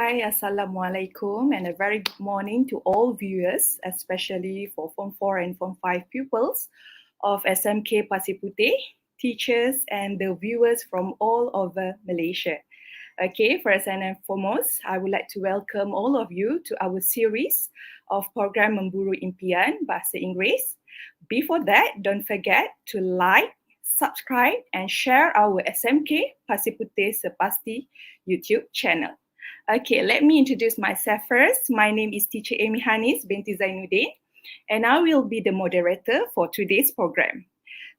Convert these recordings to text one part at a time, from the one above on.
Hi, Assalamualaikum, and a very good morning to all viewers, especially for Form 4 and Form 5 pupils of SMK Pasir Puteh, teachers, and the viewers from all over Malaysia. Okay, first and foremost, I would like to welcome all of you to our series of program Memburu Impian, Bahasa Inggeris. Before that, don't forget to like, subscribe, and share our SMK Pasir Puteh Sepasti YouTube channel. Okay, let me introduce myself first. My name is Teacher Amy Hanis binti Zainuddin, and I will be the moderator for today's program.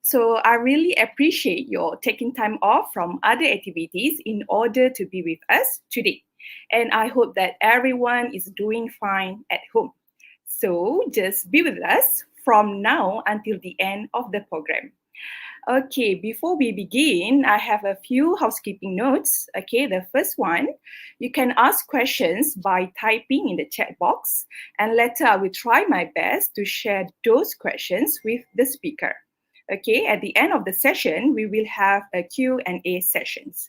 So I really appreciate your taking time off from other activities in order to be with us today. And I hope that everyone is doing fine at home. So just be with us from now until the end of the program. Okay, before we begin, I have a few housekeeping notes. Okay, the first one, you can ask questions by typing in the chat box, and later I will try my best to share those questions with the speaker. Okay, at the end of the session, we will have a Q&A sessions.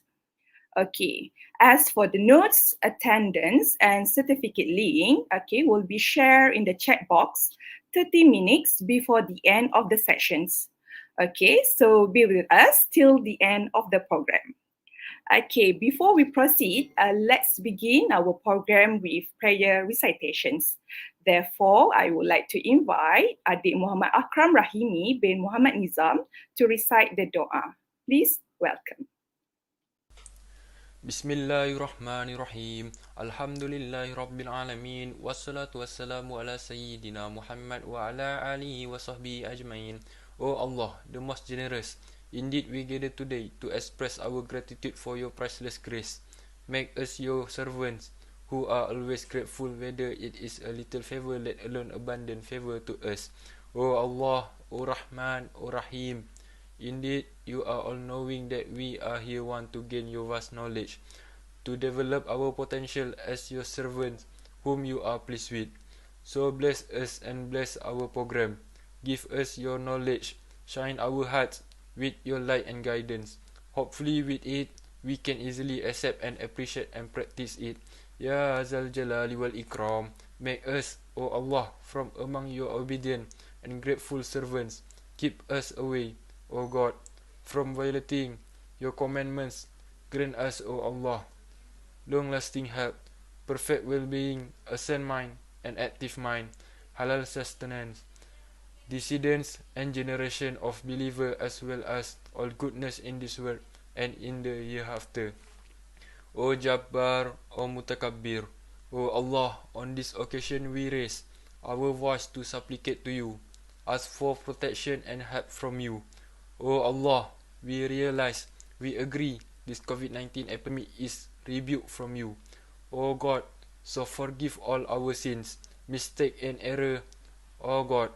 Okay, as for the notes, attendance, and certificate link, okay, will be shared in the chat box 30 minutes before the end of the sessions. Okay, so be with us till the end of the program. Okay, before we proceed, let's begin our program with prayer recitations. Therefore, I would like to invite Adik Muhammad Akram Rahimi bin Muhammad Nizam to recite the doa. Please welcome. Bismillahirrahmanirrahim. Alhamdulillahi Rabbil Alamin. Wassalatu wassalamu ala Sayyidina Muhammad wa ala alihi wa sahbihi ajmain. O Allah, the most generous, indeed we gather today to express our gratitude for your priceless grace. Make us your servants who are always grateful, whether it is a little favor, let alone abundant favor to us. O Allah, O Rahman, O Rahim, indeed, you are all-knowing that we are here want to gain your vast knowledge, to develop our potential as your servants whom you are pleased with. So bless us and bless our program. Give us your knowledge, shine our hearts with your light and guidance. Hopefully with it, we can easily accept and appreciate and practice it. Ya Zal Jalali wal Ikram, make us, O Allah, from among your obedient and grateful servants. Keep us away, O God, from violating your commandments. Grant us, O Allah, long-lasting health, perfect well-being, a sound mind, and active mind, halal sustenance, descendants and generation of believers, as well as all goodness in this world and in the hereafter. O Jabbar, O Mutakabbir, O Allah, on this occasion we raise our voice to supplicate to you, ask for protection and help from you. O Allah, we realize, we agree, this COVID-19 epidemic is rebuke from you. O God, so forgive all our sins, mistake and error. O God,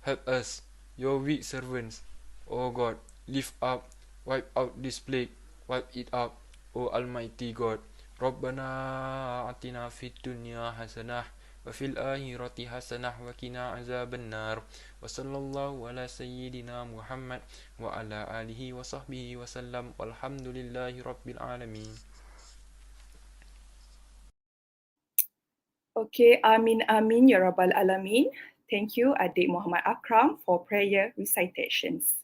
help us, your weak servants. O God, lift up, wipe out this plague, wipe it out, O Almighty God. Rabbana atina fid dunya hasanah wa fil akhirati hasanah wa qina azaban nar. Wa sallallahu ala sayyidina Muhammad wa ala alihi wa sahbihi wa sallam. Walhamdulillahi rabbil alamin. Okay, Amin Amin Ya Rabbal Alamin. Thank you, Adik Muhammad Akram, for prayer recitations.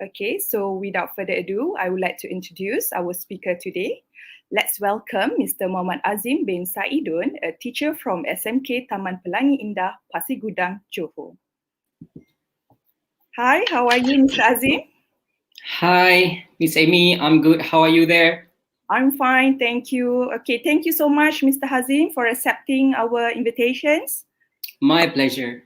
Okay, so without further ado, I would like to introduce our speaker today. Let's welcome Mr. Muhammad Azim bin Saidon, a teacher from SMK Taman Pelangi Indah, Pasir Gudang, Johor. Hi, how are you, Mr. Azim? Hi, Miss Amy. I'm good. How are you there? I'm fine, thank you. Okay, thank you so much, Mr. Hazim, for accepting our invitations. My pleasure.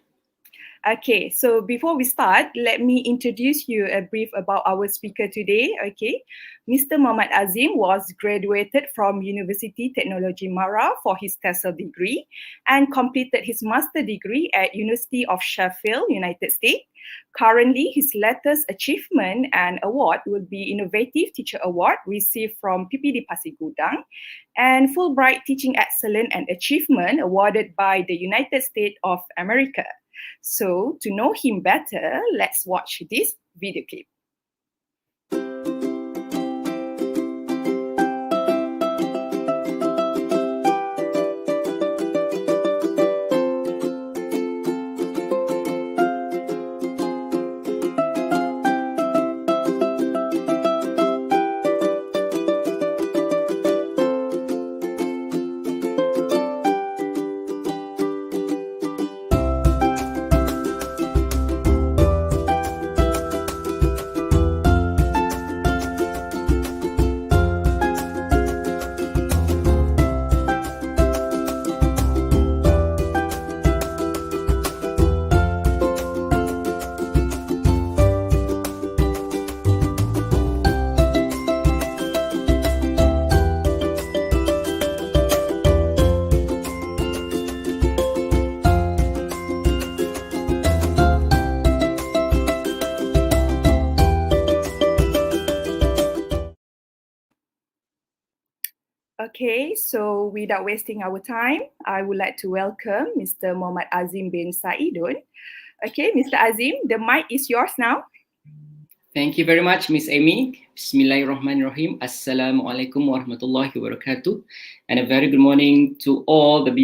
Okay, so before we start, let me introduce you a brief about our speaker today. Okay, Mr. Muhammad Azim was graduated from University Technology Mara for his TESOL degree and completed his master degree at University of Sheffield, United States. Currently, his latest achievement and award will be Innovative Teacher Award received from PPD Pasir Gudang and Fulbright Teaching Excellence and Achievement awarded by the United States of America. So, to know him better, let's watch this video clip. Okay, so without wasting our time, I would like to welcome Mr. Mohd Azim bin Saidon. Okay, Mr. Azim, the mic is yours now. Thank you very much, Miss Amy. Bismillahirrahmanirrahim. Assalamualaikum warahmatullahi wabarakatuh. And a very good morning to all the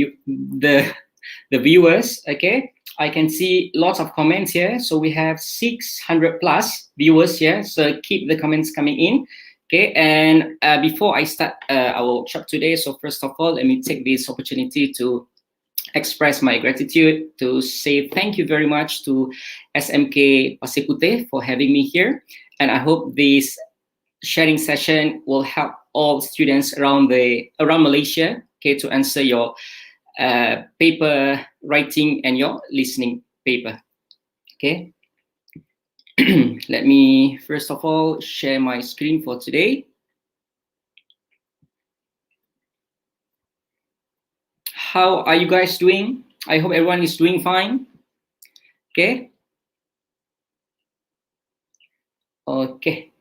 viewers. Okay, I can see lots of comments here. So we have 600 plus viewers here. So keep the comments coming in. Okay, and before I start our workshop today, so first of all, let me take this opportunity to express my gratitude, to say thank you very much to SMK Pasir Puteh for having me here. And I hope this sharing session will help all students around Malaysia, okay, to answer your paper writing and your listening paper. Okay. Let me first of all share my screen for today. How are you guys doing? I hope everyone is doing fine. Okay. Okay.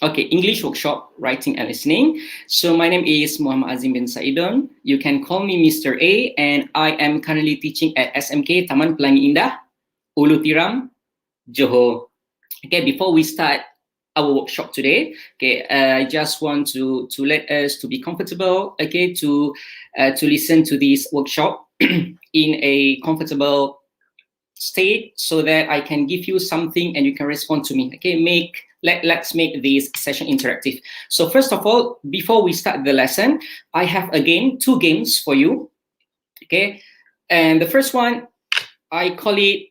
Okay, English workshop, writing and listening. So my name is Mohd Azim bin Saidon. You can call me Mr. A, and I am currently teaching at SMK Taman Pelangi Indah, Ulu Tiram, Johor. Okay, before we start our workshop today, okay, I just want to let us to be comfortable, okay, to listen to this workshop in a comfortable state so that I can give you something and you can respond to me. Okay, let's make this session interactive. So first of all, before we start the lesson, I have again 2 games for you. Okay, and the first one, I call it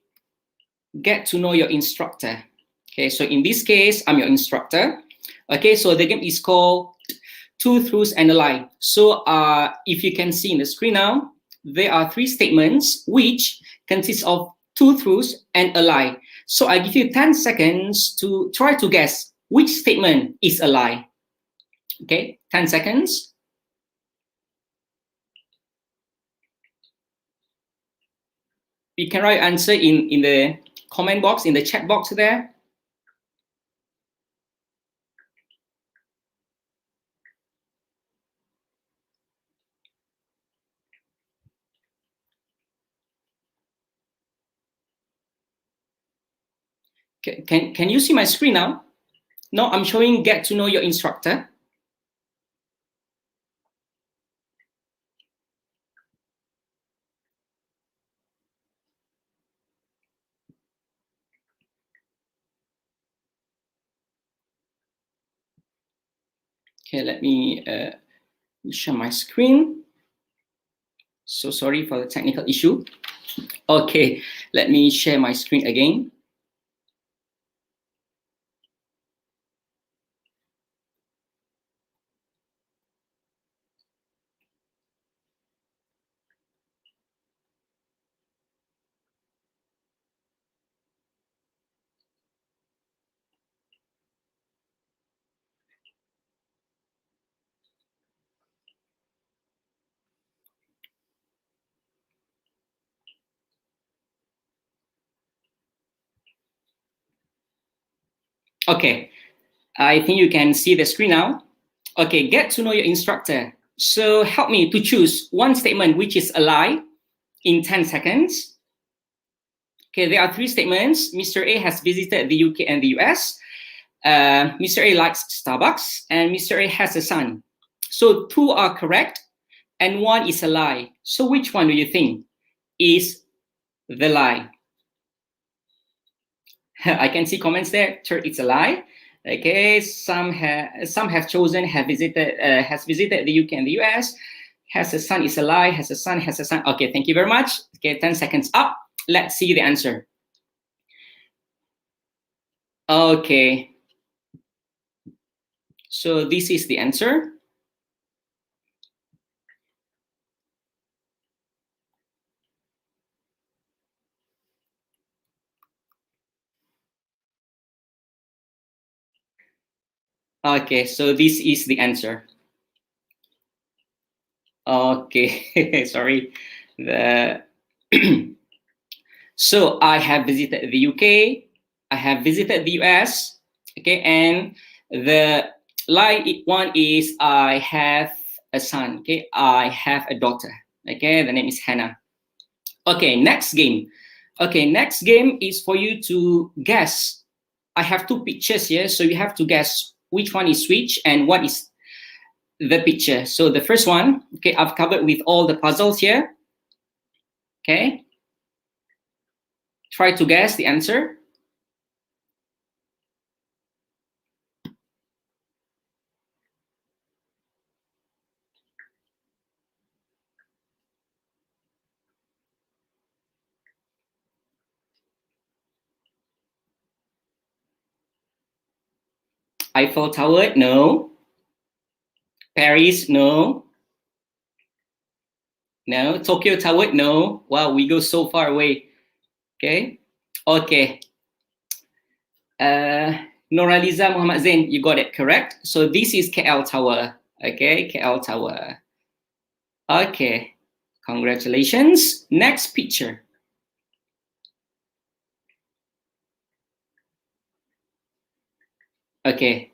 Get to Know Your Instructor. Okay, so in this case, I'm your instructor. Okay, so the game is called Two Truths and a Lie. So if you can see in the screen now, there are 3 statements which consist of 2 truths and a lie. So I give you 10 seconds to try to guess which statement is a lie. Okay, 10 seconds. You can write answer in the comment box, in the chat box there. Can you see my screen now? No, I'm showing Get to Know Your Instructor. Okay, let me share my screen. So sorry for the technical issue. Okay, let me share my screen again. Okay, I think you can see the screen now. Okay, Get to Know Your Instructor. So help me to choose one statement which is a lie in 10 seconds. Okay, there are 3 statements. Mr. A has visited the UK and the US. Mr. A likes Starbucks, and Mr. A has a son. So 2 are correct, and 1 is a lie. So which one do you think is the lie? I can see comments there. Third, it's a lie. Okay, some have chosen has visited the UK and the US. Has a son is a lie. Has a son. Okay, thank you very much. Okay, 10 seconds up. Let's see the answer. Okay. So this is the answer. Okay, so this is the answer. Okay, sorry. So I have visited the UK, I have visited the US, okay, and the light one is I have a son, okay, I have a daughter, okay, the name is Hannah. Okay, next game. Okay, next game is for you to guess. I have two pictures here, so you have to guess which one is which and what is the picture. So the first one, okay, I've covered with all the puzzles here. Okay, try to guess the answer. Eiffel Tower, no. Paris, no. No. Tokyo Tower, no. Wow, we go so far away. Okay. Okay. Noraliza Muhammad Zain, you got it correct. So this is KL Tower. Okay, KL Tower. Okay. Congratulations. Next picture. Okay.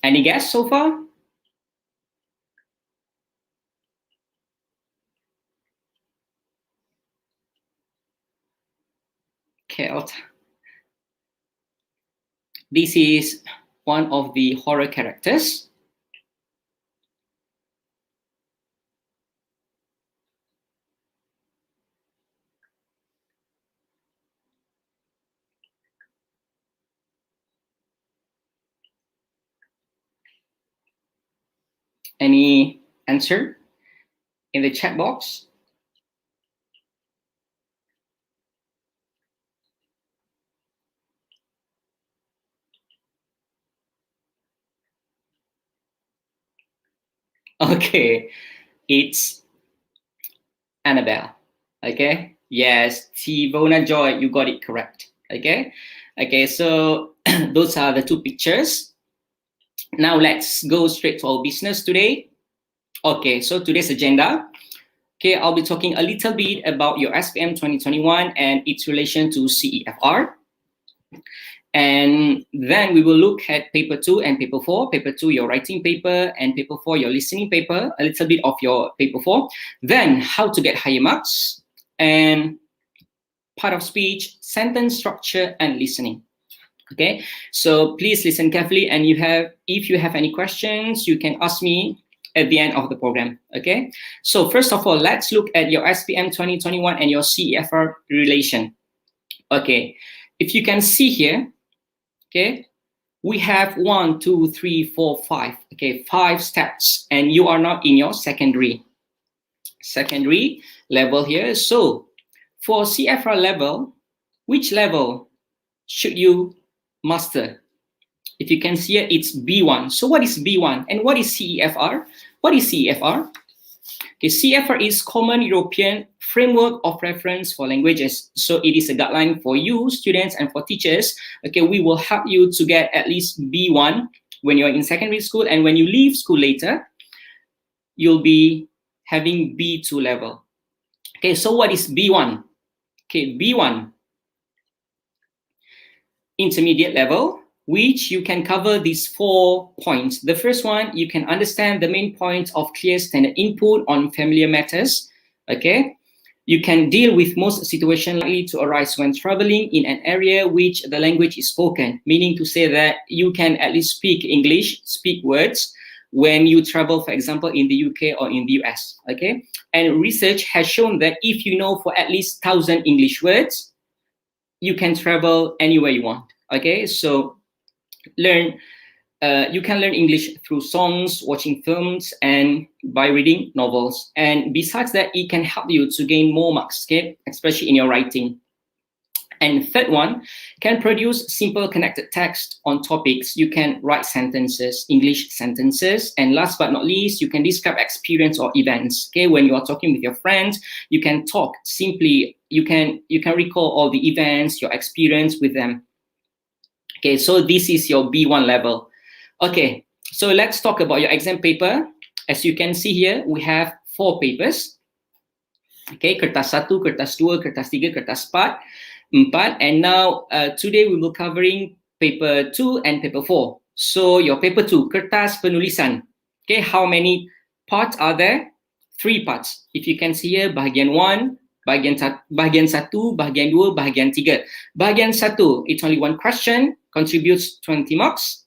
Any guess so far? KL. This is one of the horror characters. Any answer in the chat box? Okay, it's Annabelle. Okay, yes, Tivona Joy, you got it correct. Okay, okay, so those are the two pictures. Now let's go straight to our business today. Okay, so today's agenda. Okay, I'll be talking a little bit about your SPM 2021 and its relation to CEFR. And then we will look at paper 2 and paper 4. Paper 2, your writing paper, and paper 4, your listening paper, a little bit of your paper 4. Then how to get higher marks, and part of speech, sentence structure, and listening. Okay, so please listen carefully, and if you have any questions, you can ask me at the end of the program. Okay, so first of all, let's look at your SPM 2021 and your CEFR relation. Okay, if you can see here, okay, we have 1, 2, 3, 4, 5. Okay, 5 steps, and you are now in your secondary level here. So for CFR level, which level should you master? If you can see it, it's B1. So what is B1 and what is CEFR? What is CEFR? Okay, CEFR is Common European Framework of Reference for Languages. So it is a guideline for you, students, and for teachers. Okay, we will help you to get at least B1 when you're in secondary school, and when you leave school later, you'll be having B2 level. Okay, so what is B1? Okay, B1, intermediate level, which you can cover these 4 points. The first one, you can understand the main points of clear standard input on familiar matters. Okay, you can deal with most situations likely to arise when traveling in an area which the language is spoken, meaning to say that you can at least speak English, speak words when you travel, for example, in the UK or in the US. Okay, and research has shown that if you know for at least 1,000 English words, you can travel anywhere you want. Okay, so you can learn English through songs, watching films, and by reading novels. And besides that, it can help you to gain more marks, okay, especially in your writing. And third one, can produce simple connected text on topics. You can write sentences, English sentences. And last but not least, you can describe experience or events. Okay, when you are talking with your friends, you can talk simply. You can recall all the events, your experience with them. Okay, so this is your B1 level. Okay, So let's talk about your exam paper. As you can see here, we have 4 papers. Okay, kertas 1, kertas 2, kertas 3, kertas 4, and now today we will covering paper 2 and paper 4. So your paper 2, kertas penulisan. Okay, how many parts are there? 3 parts. If you can see here, bahagian 1, bahagian 1, bahagian 2, bahagian 3. Bahagian 1, it's only 1 question, contributes 20 marks.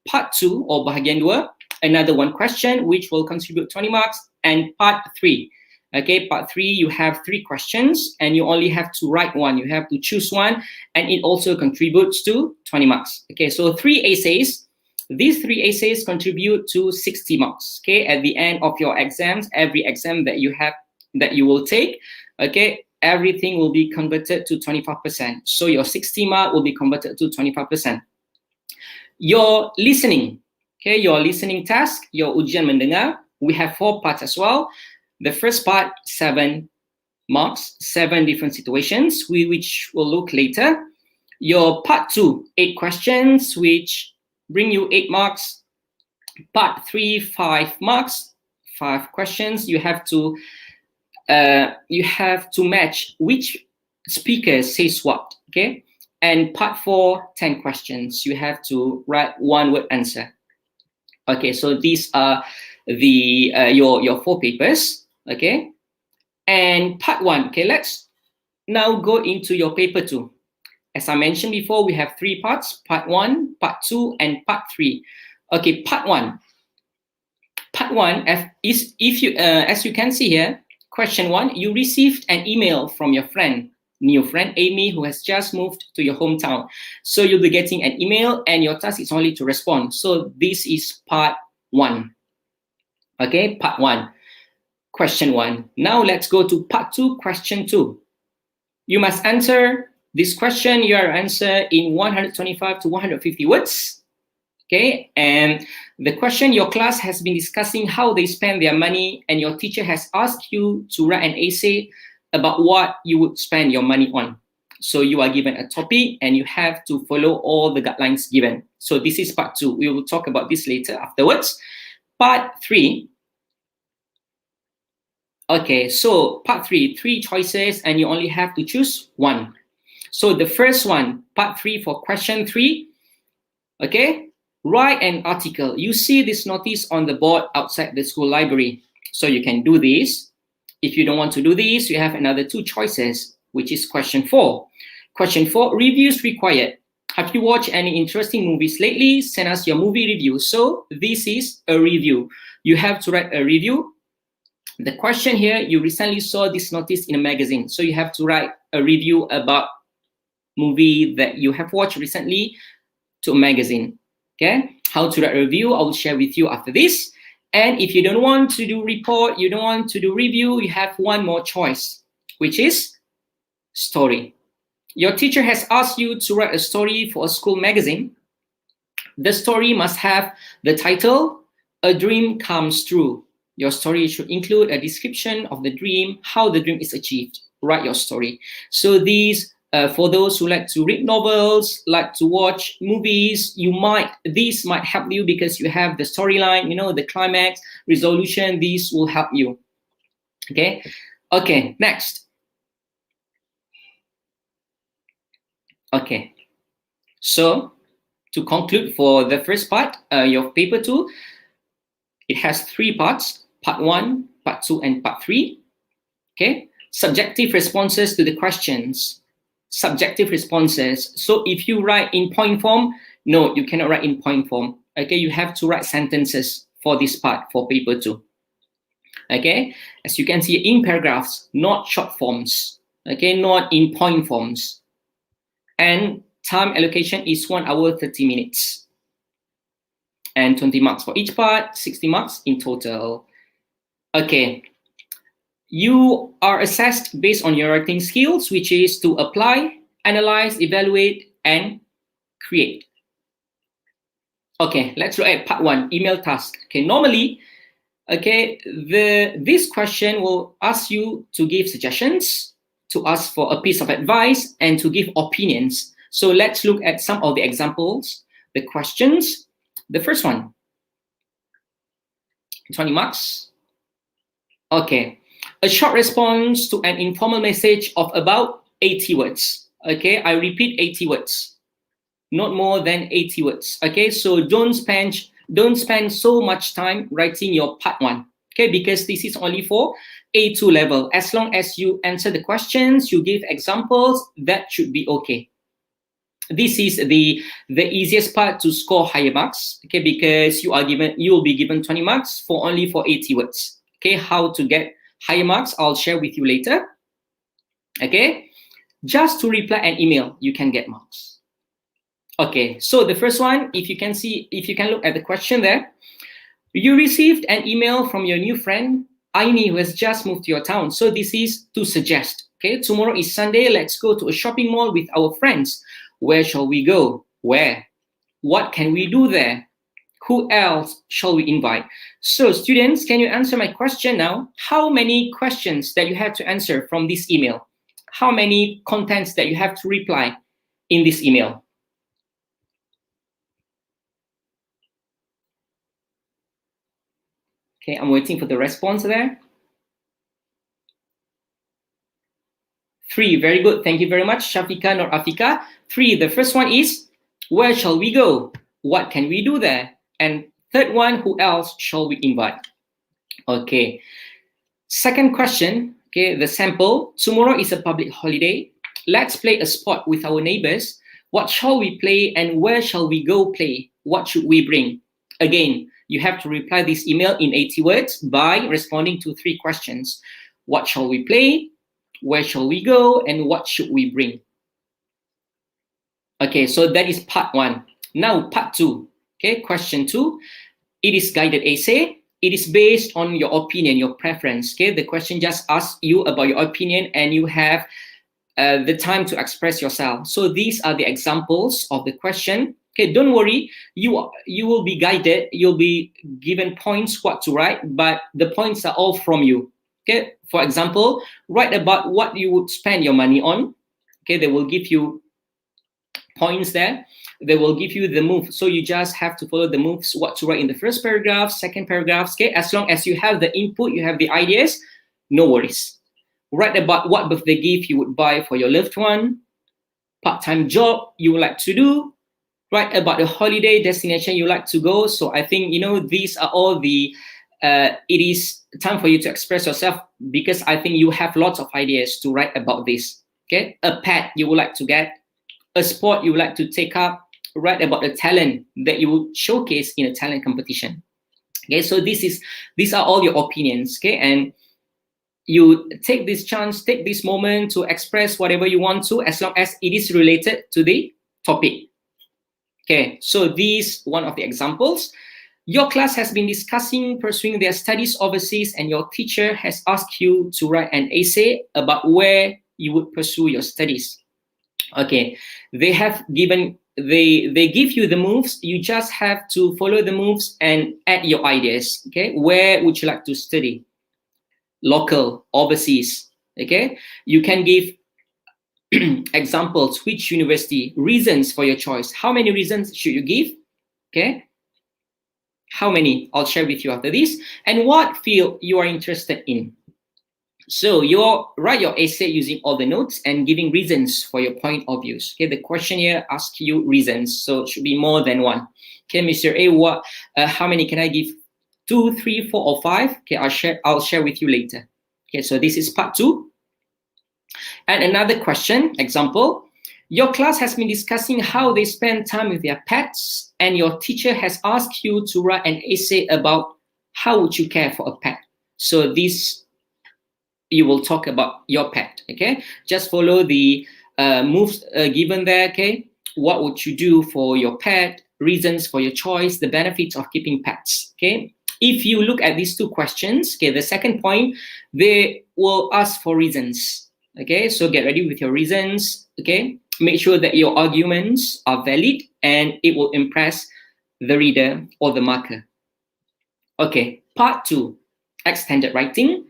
Part 2 or bahagian 2, another 1 question which will contribute 20 marks, and part 3. Okay, part 3, you have 3 questions and you only have to write 1. You have to choose 1 and it also contributes to 20 marks. Okay, so 3 essays. These 3 essays contribute to 60 marks. Okay, at the end of your exams, every exam that you have, that you will take, okay, everything will be converted to 25%. So your 60 mark will be converted to 25%. Your listening, okay, your listening task, your ujian mendengar, we have 4 parts as well. The first part, 7 marks, 7 different situations, which we'll look later. Your part 2, 8 questions, which bring you 8 marks. Part 3, 5 marks, 5 questions. You have to match which speaker says what. Okay, and part 4, 10 questions. You have to write 1-word answer. Okay, so these are the your 4 papers. Okay, and part 1. Okay, let's now go into your paper 2. As I mentioned before, we have 3 parts: part 1, part 2, and part 3. Okay, part 1. Part 1 is, if you as you can see here, question 1, you received an email from your friend, new friend Amy, who has just moved to your hometown. So you'll be getting an email and your task is only to respond. So this is part 1. Okay, part 1. Question 1. Now let's go to part 2, question 2. You must answer this question, your answer in 125 to 150 words. Okay, and the question, your class has been discussing how they spend their money and your teacher has asked you to write an essay about what you would spend your money on. So you are given a topic and you have to follow all the guidelines given. So this is part 2. We will talk about this later afterwards. Part 3. Okay, so part 3, 3 choices and you only have to choose 1. So the first one, part 3 for question 3, okay, write an article. You see this notice on the board outside the school library. So you can do this. If you don't want to do this, you have another 2 choices, which is question 4. Question 4, reviews required. Have you watched any interesting movies lately? Send us your movie review. So this is a review. You have to write a review. The question here, you recently saw this notice in a magazine. So you have to write a review about movie that you have watched recently to a magazine. Okay, how to write a review, I will share with you after this. And if you don't want to do report, you don't want to do review, you have 1 more choice, which is story. Your teacher has asked you to write a story for a school magazine. The story must have the title, A Dream Comes True. Your story should include a description of the dream, how the dream is achieved. Write your story. So these, for those who like to read novels, like to watch movies, these might help you because you have the storyline, you know, the climax, resolution. These will help you. Okay. Okay. Next. Okay. So to conclude for the first part, your paper 2, it has 3 parts. Part 1, part 2, and part 3. Okay, subjective responses to the questions. Subjective responses. So if you write in point form, no, you cannot write in point form. Okay, you have to write sentences for this part, for paper 2. Okay, as you can see, in paragraphs, not short forms. Okay, not in point forms. And time allocation is 1 hour 30 minutes. And 20 marks for each part, 60 marks in total. Okay, you are assessed based on your writing skills, which is to apply, analyze, evaluate, and create. Okay, let's look at part 1, email task. Okay, normally, okay, this question will ask you to give suggestions, to ask for a piece of advice, and to give opinions. So let's look at some of the examples, the questions. The first one, 20 marks. Okay. A short response to an informal message of about 80 words. Okay, I repeat 80 words. Not more than 80 words. Okay, so don't spend so much time writing your part 1. Okay, because this is only for A2 level. As long as you answer the questions, you give examples, that should be okay. This is the easiest part to score higher marks, okay, because you will be given 20 marks for 80 words. Okay, how to get higher marks, I'll share with you later. Okay, just to reply an email, you can get marks. Okay, so the first one, if you can look at the question there, you received an email from your new friend, Aini, who has just moved to your town. So this is to suggest, okay, tomorrow is Sunday, let's go to a shopping mall with our friends. Where shall we go? Where? What can we do there? Who else shall we invite? So students, can you answer my question now? How many questions that you have to answer from this email? How many contents that you have to reply in this email? Okay, I'm waiting for the response there. 3, very good. Thank you very much, Shafika nor Afika. 3, the first one is, where shall we go? What can we do there? And third one, who else shall we invite? Okay. Second question, okay, the sample. Tomorrow is a public holiday. Let's play a sport with our neighbors. What shall we play and where shall we go play? What should we bring? Again, you have to reply this email in 80 words by responding to 3 questions. What shall we play? Where shall we go? And what should we bring? Okay, so that is part 1. Now part 2. Okay, question 2. It is guided essay. It is based on your opinion, your preference. Okay, the question just asks you about your opinion and you have the time to express yourself. So these are the examples of the question. Okay, don't worry, you will be guided, you'll be given points what to write, but the points are all from you. Okay, for example, write about what you would spend your money on. Okay, they will give you points there. They will give you the move. So you just have to follow the moves, what to write in the first paragraph, second paragraph. Okay, as long as you have the input, you have the ideas, no worries. Write about what birthday gift you would buy for your loved one, part-time job you would like to do, write about the holiday destination you like to go. So I think, these are all the, it is time for you to express yourself because I think you have lots of ideas to write about this. Okay, a pet you would like to get, a sport you would like to take up, write about the talent that you would showcase in a talent competition. Okay, so these are all your opinions. Okay, and you take this chance, take this moment to express whatever you want to, as long as it is related to the topic. Okay, so these one of the examples. Your class has been discussing pursuing their studies overseas and your teacher has asked you to write an essay about where you would pursue your studies. Okay, they give you the moves, you just have to follow the moves and add your ideas. Okay, where would you like to study? Local, overseas. Okay, you can give examples, which university, reasons for your choice. How many reasons should you give? Okay, how many? I'll share with you after this. And what field you are interested in. So write your essay using all the notes and giving reasons for your point of views. Okay, the question here asks you reasons, so it should be more than one. Okay, Mr. A, how many can I give? 2, 3, 4, or 5? Okay, I'll share with you later. Okay, so this is part 2. And another question, example, your class has been discussing how they spend time with their pets and your teacher has asked you to write an essay about how would you care for a pet. So this, you will talk about your pet. Okay, just follow the moves given there. Okay, what would you do for your pet, reasons for your choice, the benefits of keeping pets. Okay, if you look at these 2 questions, okay, the second point, they will ask for reasons. Okay, so get ready with your reasons. Okay, make sure that your arguments are valid and it will impress the reader or the marker. Okay, part 2, extended writing,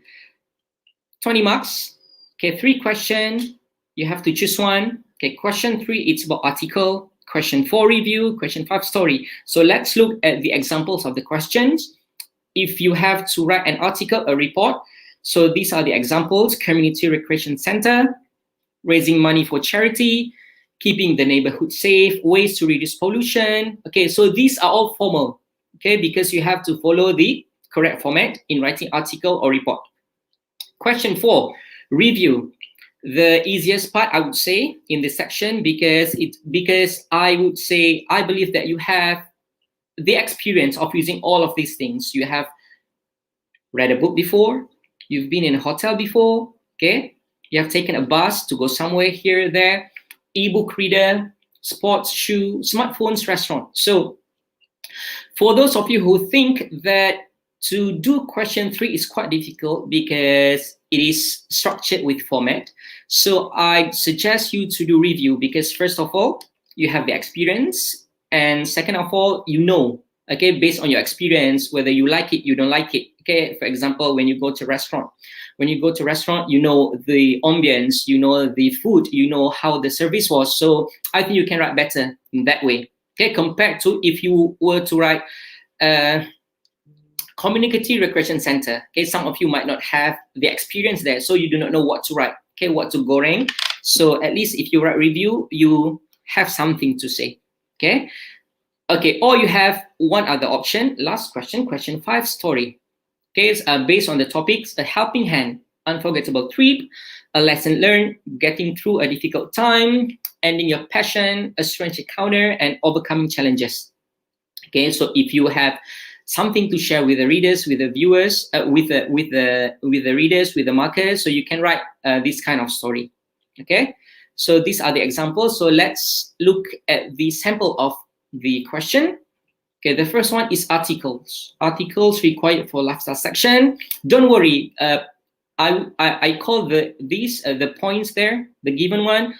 20 marks. Okay, 3 questions, you have to choose one. Okay, question 3, it's about article. Question 4, review. Question 5, story. So let's look at the examples of the questions. if you have to write an article, a report, so these are the examples: community recreation center, raising money for charity, keeping the neighborhood safe, ways to reduce pollution. Okay, so these are all formal, okay, because you have to follow the correct format in writing article or report. Question 4, review. The easiest part, I would say, in this section, because I would say, I believe that you have the experience of using all of these things. You have read a book before, you've been in a hotel before, okay? You have taken a bus to go somewhere here or there, ebook reader, sports shoe, smartphones, restaurant. So for those of you who think that to do question 3 is quite difficult because it is structured with format, so I suggest you to do review, because first of all, you have the experience, and second of all, you know, okay, based on your experience, whether you like it, you don't like it. Okay, for example, when you go to a restaurant, you know the ambience, you know the food, you know how the service was. So I think you can write better in that way. Okay, compared to if you were to write communicative recreation center. Okay, some of you might not have the experience there, so you do not know what to write. Okay, what to goreng. So at least if you write review, you have something to say. Okay. Okay, or you have one other option. Last question, question 5, story. Okay, it's based on the topics: a helping hand, unforgettable trip, a lesson learned, getting through a difficult time, ending your passion, a strange encounter, and overcoming challenges. Okay, so if you have something to share with the readers, with the viewers, with the readers, with the markers, so you can write this kind of story. Okay, so these are the examples. So let's look at the sample of the question. Okay, the first one is articles. Articles required for lifestyle section. Don't worry, I call the points there, the given one,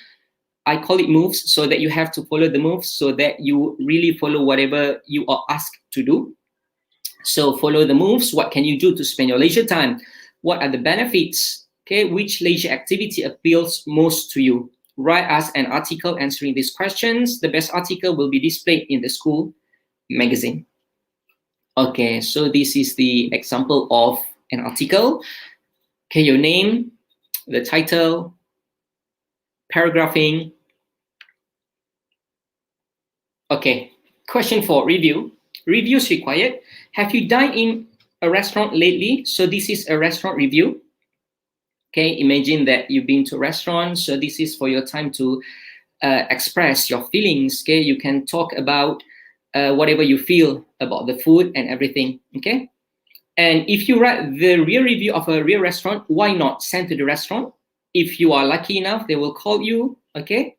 I call it moves, so that you have to follow the moves, so that you really follow whatever you are asked to do. So follow the moves. What can you do to spend your leisure time? What are the benefits? Okay, which leisure activity appeals most to you? Write us an article answering these questions. The best article will be displayed in the school magazine. Okay, so this is the example of an article. Okay, your name, the title, paragraphing. Okay, question 4, review. Reviews required. Have you dined in a restaurant lately? So this is a restaurant review. Okay, imagine that you've been to a restaurant, so this is for your time to express your feelings. Okay, you can talk about whatever you feel about the food and everything. Okay, and if you write the real review of a real restaurant, why not send to the restaurant? If you are lucky enough, they will call you. Okay,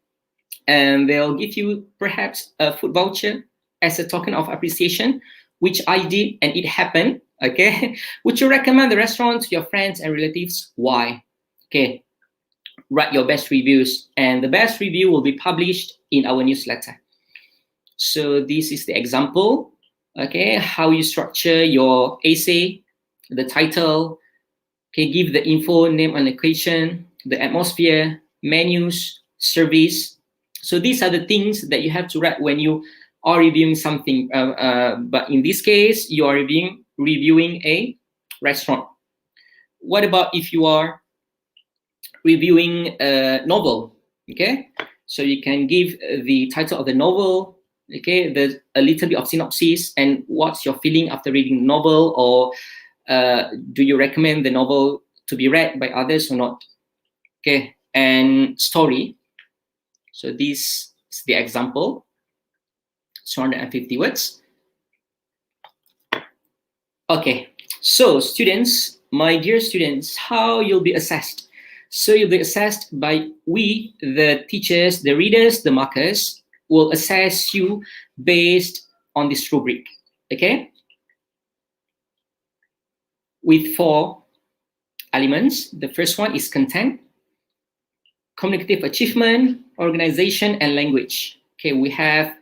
and they'll give you perhaps a food voucher as a token of appreciation, which I did, and it happened. Okay, would you recommend the restaurant to your friends and relatives? Why? Okay, write your best reviews, and the best review will be published in our newsletter. So this is the example. Okay, how you structure your essay, the title. Okay, give the info, name and location, the atmosphere, menus, service. So these are the things that you have to write when you are reviewing something. But in this case, you are reviewing a restaurant. What about if you are reviewing a novel? Okay, so you can give the title of the novel, okay, a little bit of synopsis, and what's your feeling after reading the novel, or do you recommend the novel to be read by others or not? Okay, and story. So this is the example, 250 words. Okay, so students, my dear students, how you'll be assessed? So you'll be assessed by we, the teachers, the readers, the markers, will assess you based on this rubric, okay? With 4 elements. The first one is content, communicative achievement, organization, and language. Okay, we have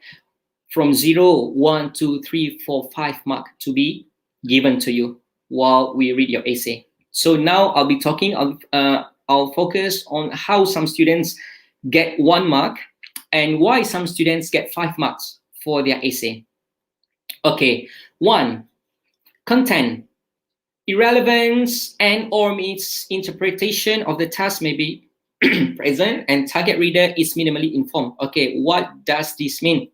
from 0, 1, 2, 3, 4, 5 mark to be given to you while we read your essay. So now I'll be talking, I'll focus on how some students get 1 mark and why some students get 5 marks for their essay. Okay, 1, Content. Irrelevance and or misinterpretation of the task may be present, and target reader is minimally informed. Okay, what does this mean?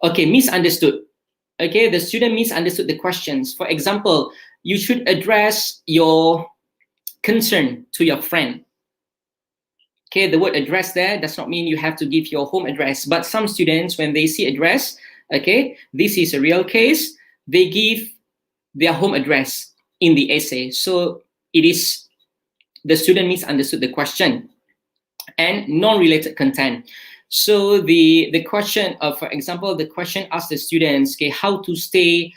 Okay, misunderstood. Okay, the student misunderstood the questions. For example, you should address your concern to your friend. Okay, the word address there does not mean you have to give your home address, but some students, when they see address, okay, this is a real case, they give their home address in the essay. So it is the student misunderstood the question. And non-related content. So the question, for example, the question asks the students, okay, how to save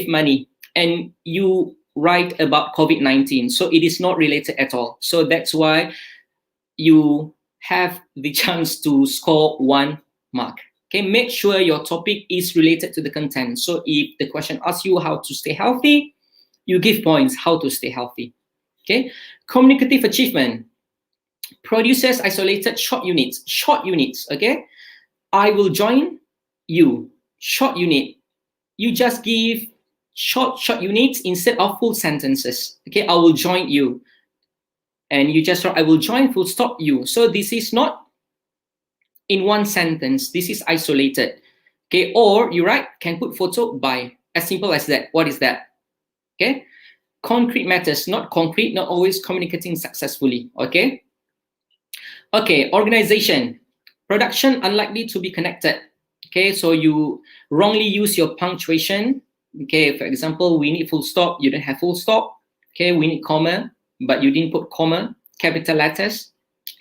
money, and you write about COVID-19. So it is not related at all. So that's why you have the chance to score 1 mark. Okay, make sure your topic is related to the content. So if the question asks you how to stay healthy, you give points how to stay healthy. Okay, communicative achievement. Produces isolated short units. Short units, okay? I will join you. Short unit. You just give short units instead of full sentences. Okay, I will join you. And you just write, I will join full stop you. So this is not in one sentence. This is isolated. Okay, or you write, can put photo by. As simple as that. What is that? Okay? Concrete matters, not concrete, not always communicating successfully. Okay? Okay, organization. Production unlikely to be connected. Okay, so you wrongly use your punctuation. Okay, for example, we need full stop, you don't have full stop. Okay, we need comma, but you didn't put comma, capital letters,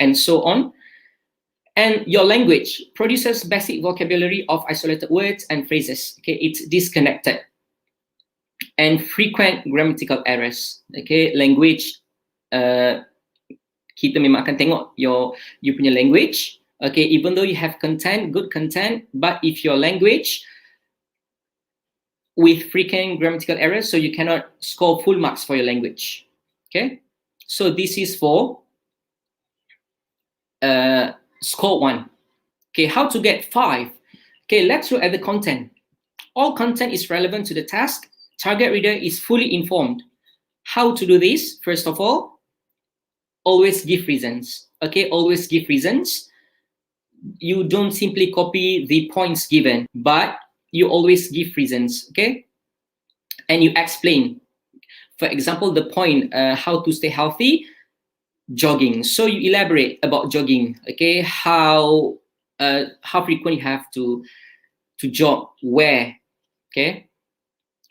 and so on. And your language produces basic vocabulary of isolated words and phrases. Okay, it's disconnected. And frequent grammatical errors. Okay, language, kita memang akan tengok you punya language. Okay, even though you have content, good content, but if your language with frequent grammatical errors, so you cannot score full marks for your language. Okay, so this is for score 1. Okay, how to get 5? Okay, let's look at the content. All content is relevant to the task. Target reader is fully informed. How to do this? First of all, always give reasons. Okay, always give reasons. You don't simply copy the points given, but you always give reasons. Okay, and you explain. For example, the point, how to stay healthy, jogging. So you elaborate about jogging. Okay, how frequent you have to jog, where. Okay,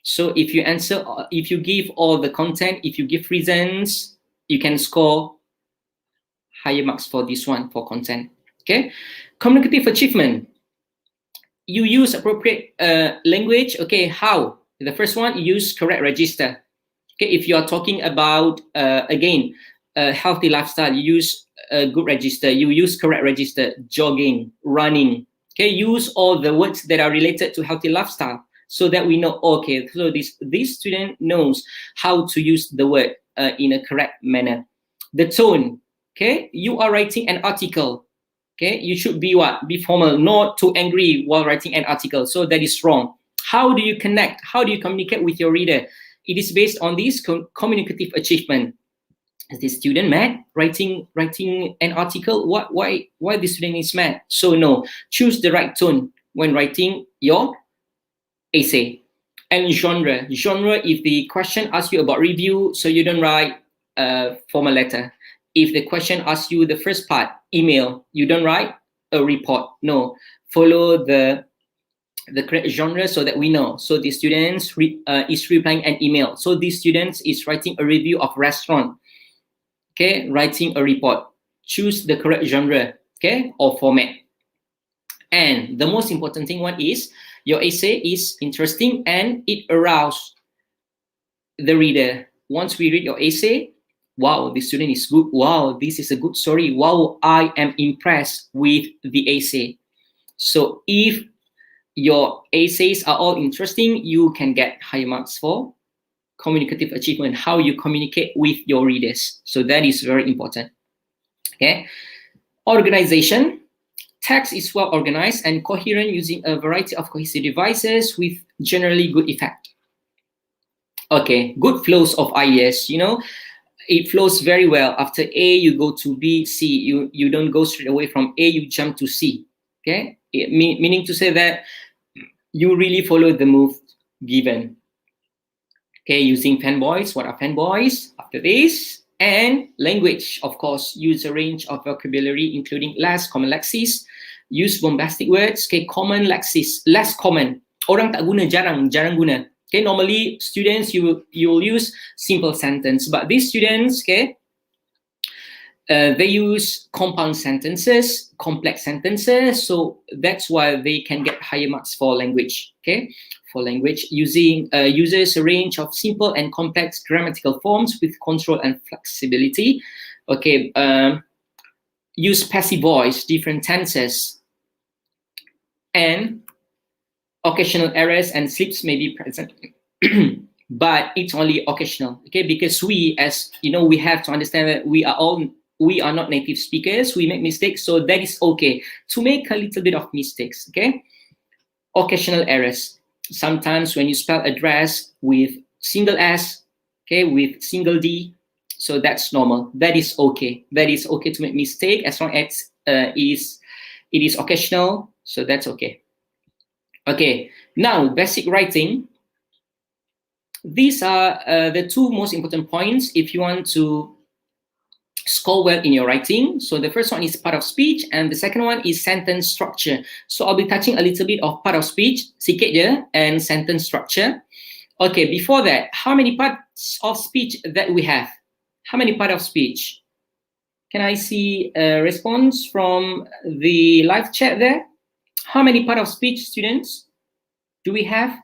so if you answer, if you give all the content, if you give reasons, you can score higher marks for this one, for content. Okay, communicative achievement. You use appropriate language. Okay, how? The first one, you use correct register. Okay, if you are talking about again a healthy lifestyle, you use a good register. You use correct register. Jogging, running. Okay, use all the words that are related to healthy lifestyle, so that we know, okay, so this student knows how to use the word in a correct manner. The tone. Okay, you are writing an article. Okay, you should be what? Be formal, not too angry while writing an article. So that is wrong. How do you connect? How do you communicate with your reader? It is based on this communicative achievement. Is the student mad writing an article? Why the student is mad? So no, choose the right tone when writing your essay. And genre. Genre, if the question asks you about review, so you don't write a formal letter. If the question asks you the first part, email, you don't write a report. No, follow the correct genre so that we know. So the students is replying an email. So the students is writing a review of restaurant. Okay, writing a report. Choose the correct genre, okay, or format. And the most important thing one is your essay is interesting and it arouses the reader. Once we read your essay, wow, the student is good. Wow, this is a good story. Wow, I am impressed with the essay. So if your essays are all interesting, you can get high marks for communicative achievement, how you communicate with your readers. So that is very important. Okay. Organization. Text is well organized and coherent using a variety of cohesive devices with generally good effect. Okay, good flows of ideas, you know, it flows very well. After A, you go to B, C. You don't go straight away from A, you jump to C. Okay, meaning to say that you really follow the move given. Okay, using fanboys. What are fanboys? After this, and language, of course, use a range of vocabulary, including less common lexis. Use bombastic words. Okay, common lexis, less common. Orang tak guna, jarang guna. Okay, normally students you'll use simple sentence, but these students, okay, they use compound sentences, complex sentences, so that's why they can get higher marks for language. Okay, for language, uses a range of simple and complex grammatical forms with control and flexibility. Okay, use passive voice, different tenses, and occasional errors and slips may be present, but it's only occasional. Okay, because we, as you know, we have to understand that we are not native speakers. We make mistakes, so that is okay to make a little bit of mistakes. Okay, occasional errors. Sometimes when you spell address with single S, okay, with single D, so that's normal. That is okay. That is okay to make mistake as long as it is occasional. So that's okay. Okay, now basic writing. These are the two most important points if you want to score well in your writing. So the first one is part of speech, and the second one is sentence structure. So I'll be touching a little bit of part of speech, sikit je, and sentence structure. Okay, before that, how many parts of speech that we have? How many part of speech? Can I see a response from the live chat there? How many part of speech, students, do we have?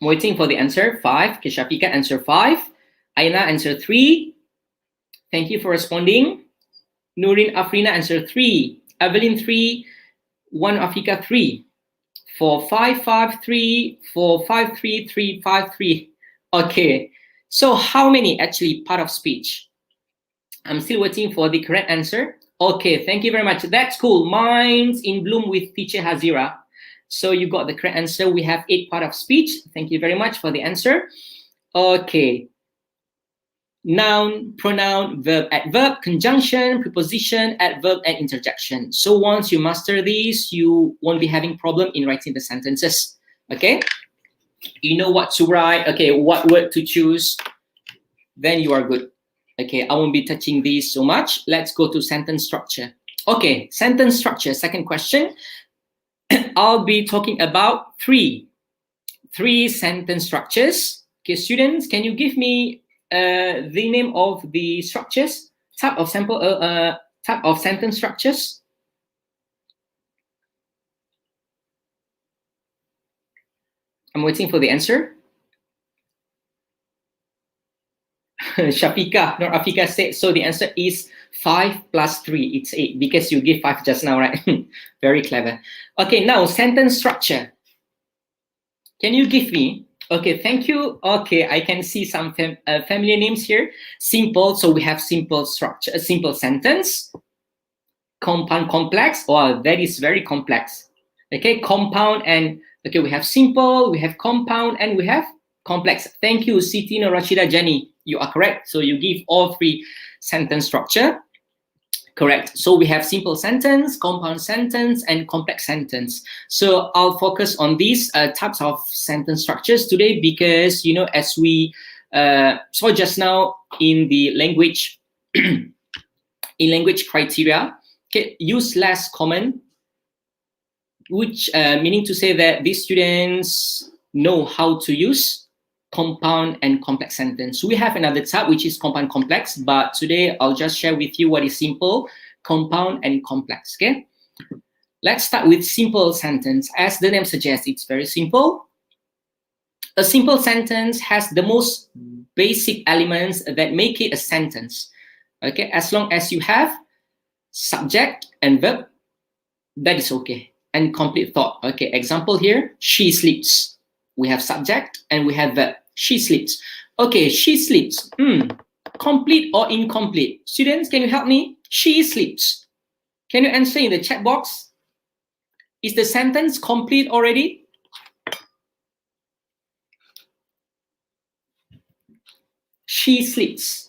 I'm waiting for the answer. 5. Okay, Shafika, answer 5. Aina, answer 3. Thank you for responding. Nurin Afrina, answer 3. Evelyn, 3. 1 Afrika, 3. 4, 5, 5, 3. 4, 5, 3, 3, 5, 3. Okay, so how many actually part of speech? I'm still waiting for the correct answer. Okay, thank you very much. That's cool. Mine's in bloom with teacher Hazira. So you got the correct answer. We have 8 part of speech. Thank you very much for the answer. Okay. Noun, pronoun, verb, adverb, conjunction, preposition, adverb, and interjection. So once you master these, you won't be having problem in writing the sentences. Okay? You know what to write, okay, what word to choose, then you are good. Okay, I won't be touching these so much. Let's go to sentence structure. Okay, sentence structure, second question. I'll be talking about three sentence structures. Okay, students, can you give me the name of the structures, type of sentence structures? I'm waiting for the answer. Shafika, not Afika said, so the answer is 5 plus 3. It's 8 because you give 5 just now, right? Very clever. Okay, now sentence structure. Can you give me? Okay, thank you. Okay, I can see some familiar names here. Simple, so we have simple structure, a simple sentence. Compound, complex. Wow, that is very complex. Okay, compound and okay, we have simple, we have compound, and we have complex. Thank you, Siti Rashida Jani. You are correct. So you give all 3 sentence structure. Correct. So we have simple sentence, compound sentence, and complex sentence. So I'll focus on these types of sentence structures today because, you know, as we saw just now in the language, in language criteria, okay, use less common, which meaning to say that these students know how to use compound and complex sentence. We have another type which is compound complex, but today I'll just share with you what is simple, compound, and complex. Okay, let's start with simple sentence. As the name suggests, it's very simple. A simple sentence has the most basic elements that make it a sentence. Okay, as long as you have subject and verb, that is okay, and complete thought. Okay, example here, she sleeps. We have subject and we have verb. She sleeps. Okay, she sleeps. Complete or incomplete? Students, can you help me? She sleeps. Can you answer in the chat box? Is the sentence complete already? She sleeps.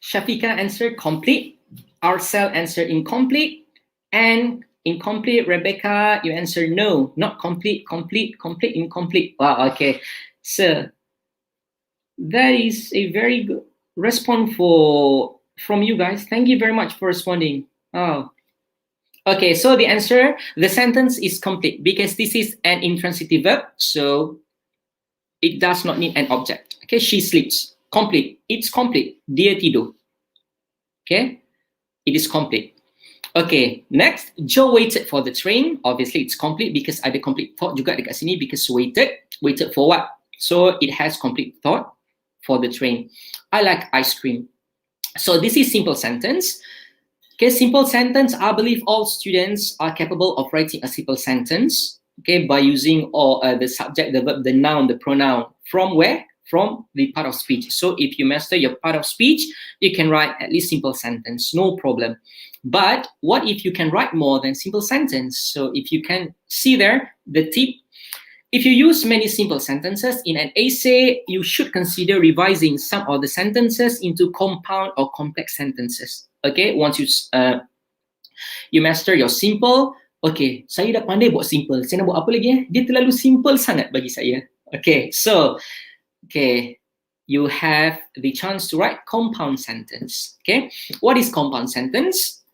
Shafika answered complete. Arcel answered incomplete. And incomplete, Rebecca, you answered no, not complete, complete, complete, incomplete. Wow, okay. So that is a very good response from you guys. Thank you very much for responding. Oh. Okay, so the answer, the sentence is complete because this is an intransitive verb, so it does not need an object. Okay, she sleeps. Complete. It's complete. Dia tidur. Okay, it is complete. Okay, next, Joe waited for the train. Obviously, it's complete because ada complete thought juga dekat sini because waited. Waited for what? So it has complete thought for the train. I like ice cream. So this is simple sentence. Okay, simple sentence. I believe all students are capable of writing a simple sentence. Okay, by using all the subject, the verb, the noun, the pronoun. From where? From the part of speech. So if you master your part of speech, you can write at least simple sentence, no problem. But what if you can write more than simple sentence? So if you can see there, the tip, if you use many simple sentences in an essay, you should consider revising some of the sentences into compound or complex sentences. Okay, once you master your simple, okay, saya dah pandai buat simple. Saya nak buat apa lagi? Dia terlalu simple sangat bagi saya. Okay, so, okay, you have the chance to write compound sentence. Okay, what is compound sentence?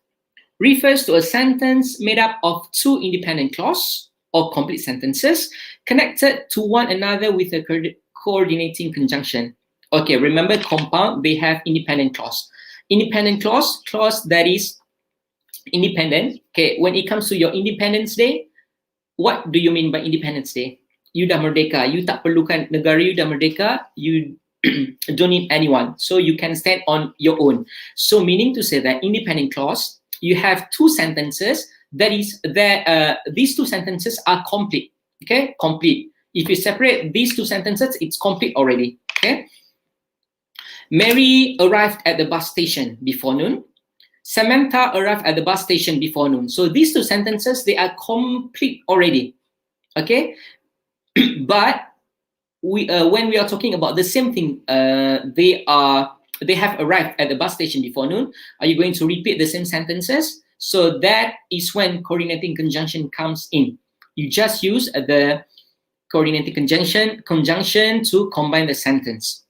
Refers to a sentence made up of two independent clause or complete sentences connected to one another with a coordinating conjunction. Okay, remember compound, they have independent clause. Independent clause that is independent. Okay, when it comes to your Independence Day, what do you mean by Independence Day? You dah merdeka, you tak perlukan negara, you dah merdeka, you don't need anyone, so you can stand on your own. So meaning to say that independent clause, you have two sentences, that is that these two sentences are complete. Okay, complete. If you separate these two sentences, it's complete already. Okay. Mary arrived at the bus station before noon. Samantha arrived at the bus station before noon. So these two sentences, they are complete already. Okay, but when we are talking about the same thing, they have arrived at the bus station before noon. Are you going to repeat the same sentences? So that is when coordinating conjunction comes in. You just use the coordinating conjunction to combine the sentence.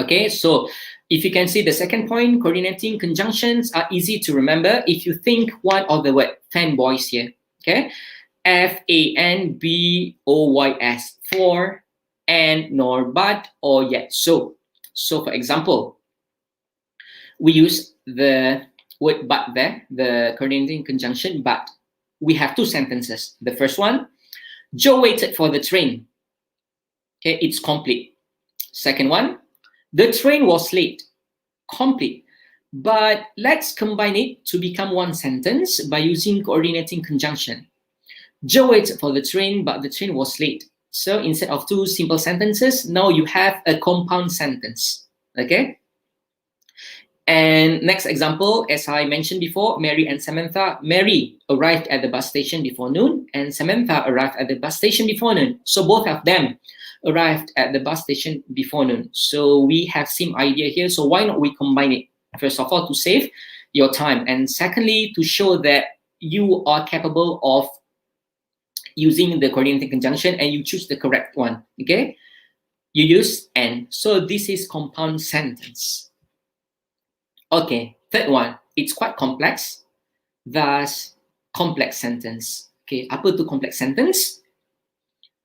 Okay, so if you can see the second point, coordinating conjunctions are easy to remember if you think one of the word fanboys here. Okay, FANBOYS, for, and, nor, but, or, yet, so. So for example, we use the word but there, the coordinating conjunction but. We have two sentences. The first one, Joe waited for the train. Okay, it's complete. Second one, the train was late. Complete. But let's combine it to become one sentence by using coordinating conjunction. Joe waited for the train, but the train was late. So instead of two simple sentences, now you have a compound sentence. Okay? And next example, as I mentioned before, Mary and Samantha. Mary arrived at the bus station before noon, and Samantha arrived at the bus station before noon. So both of them arrived at the bus station before noon. So we have same idea here. So why not we combine it? First of all, to save your time, and secondly, to show that you are capable of using the coordinating conjunction and you choose the correct one. Okay, you use and. So this is compound sentence. Okay, third one, it's quite complex, thus complex sentence. Okay, apa tu complex sentence?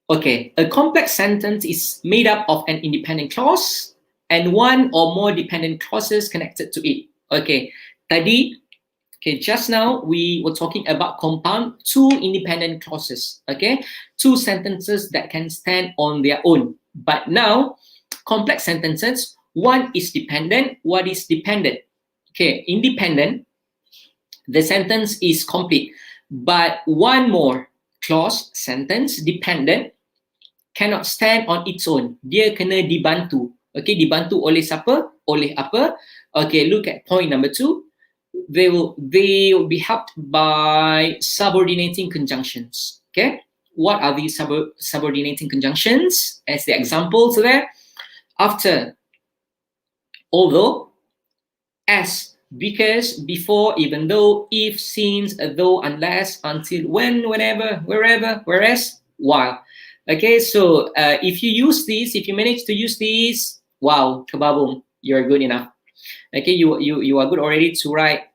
Okay, a complex sentence is made up of an independent clause and one or more dependent clauses connected to it. Okay, tadi, okay, just now we were talking about compound, two independent clauses. Okay, two sentences that can stand on their own. But now, complex sentences, one is dependent, one is dependent. Okay, independent, the sentence is complete. But one more clause, sentence, dependent, cannot stand on its own. Dia kena dibantu. Okay, dibantu oleh siapa? oleh apa? Okay, look at point number 2. They will be helped by subordinating conjunctions. Okay, what are these subordinating conjunctions? As the examples there, after, although, as, because, before, even though, if, since, though, unless, until, when, whenever, wherever, whereas, while. Okay, so if you use these, if you manage to use these, wow, kababum, you're good enough. Okay, you are good already to write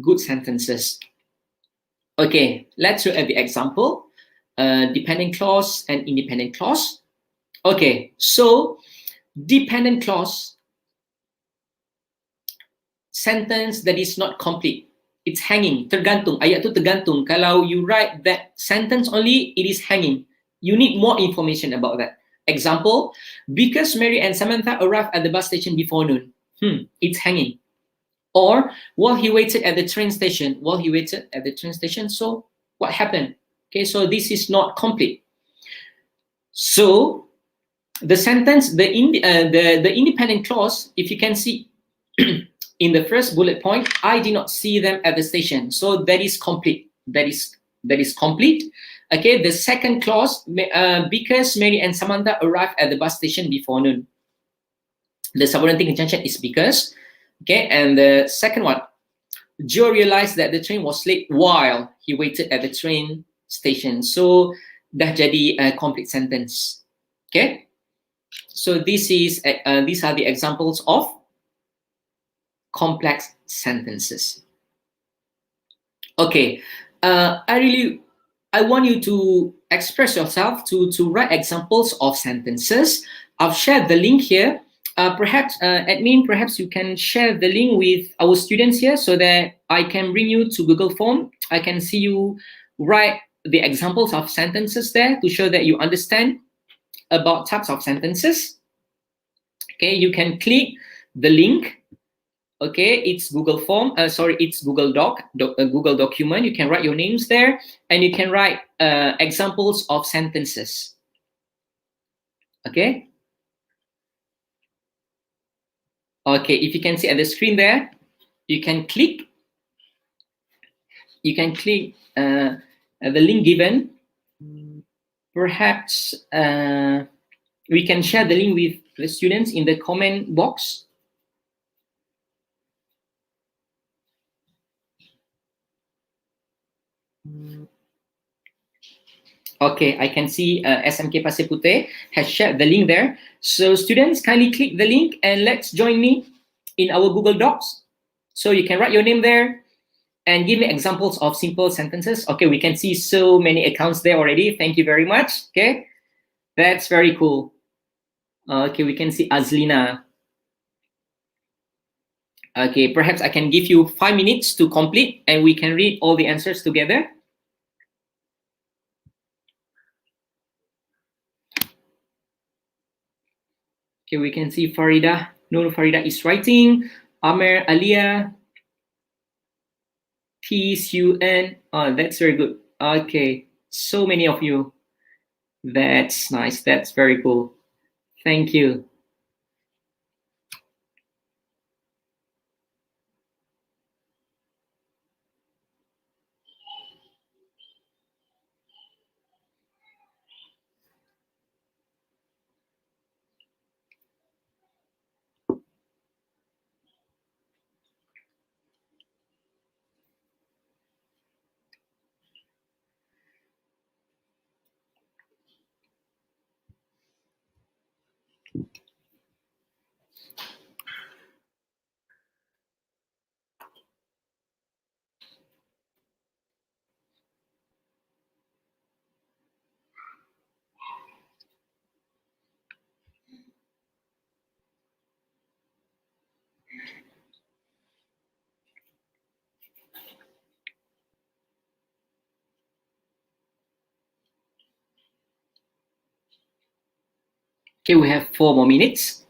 good sentences. Okay, let's look at the example. Dependent clause and independent clause. Okay, so dependent clause, sentence that is not complete. It's hanging, tergantung. Ayat tu tergantung. Kalau you write that sentence only, it is hanging. You need more information about that. Example, because Mary and Samantha arrived at the bus station before noon. It's hanging. Or, while he waited at the train station. While he waited at the train station, so what happened? Okay, so this is not complete. So, the sentence, the independent clause, if you can see in the first bullet point, I did not see them at the station. So that is complete. That is complete. Okay, the second clause, because Mary and Samantha arrived at the bus station before noon. The subordinating conjunction is because. Okay, and the second one, Joe realized that the train was late while he waited at the train station. So dah jadi a complete sentence. Okay, so this is these are the examples of complex sentences. Okay, I want you to express yourself to write examples of sentences. I've shared the link here. Perhaps, admin, perhaps you can share the link with our students here so that I can bring you to Google Form. I can see you write the examples of sentences there to show that you understand about types of sentences. Okay, you can click the link. Okay, it's Google Form. It's Google Google document. You can write your names there, and you can write examples of sentences. Okay. Okay, if you can see at the screen there, you can click. You can click the link given. Perhaps we can share the link with the students in the comment box. Okay, I can see SMK Pasir Puteh has shared the link there. So students, kindly click the link and let's join me in our Google Docs. So you can write your name there and give me examples of simple sentences. Okay, we can see so many accounts there already. Thank you very much. Okay, that's very cool. Okay, we can see Azlina. Okay, perhaps I can give you 5 minutes to complete and we can read all the answers together. Okay, we can see Farida. Nur Farida is writing. Amer, Alia, TSUN. Oh, that's very good. Okay, so many of you. That's nice. That's very cool. Thank you. Okay, we have 4 more minutes.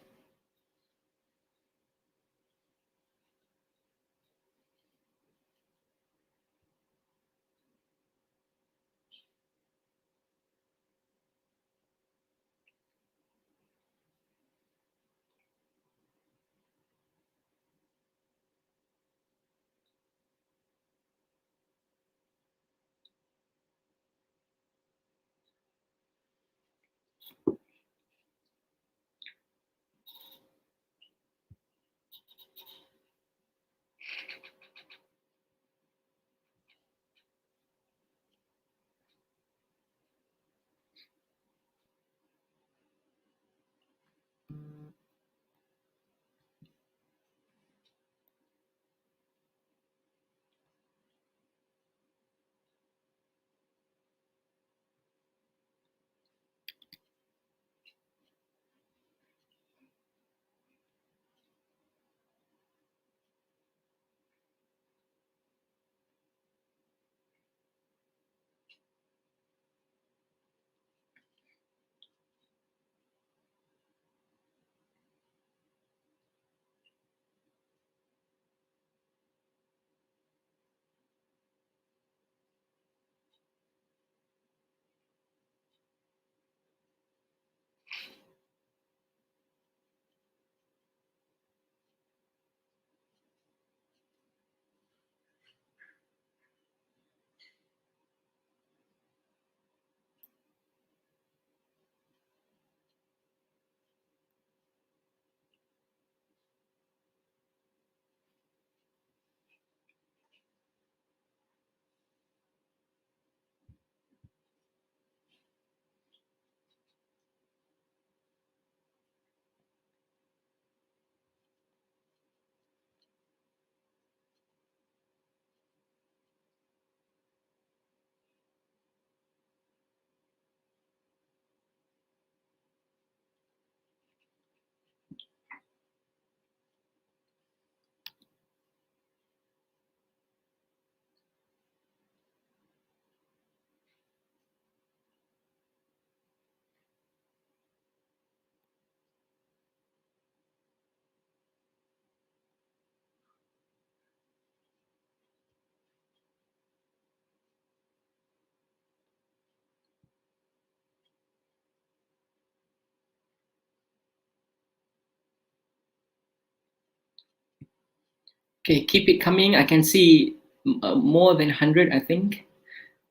Okay, keep it coming. I can see more than 100, I think.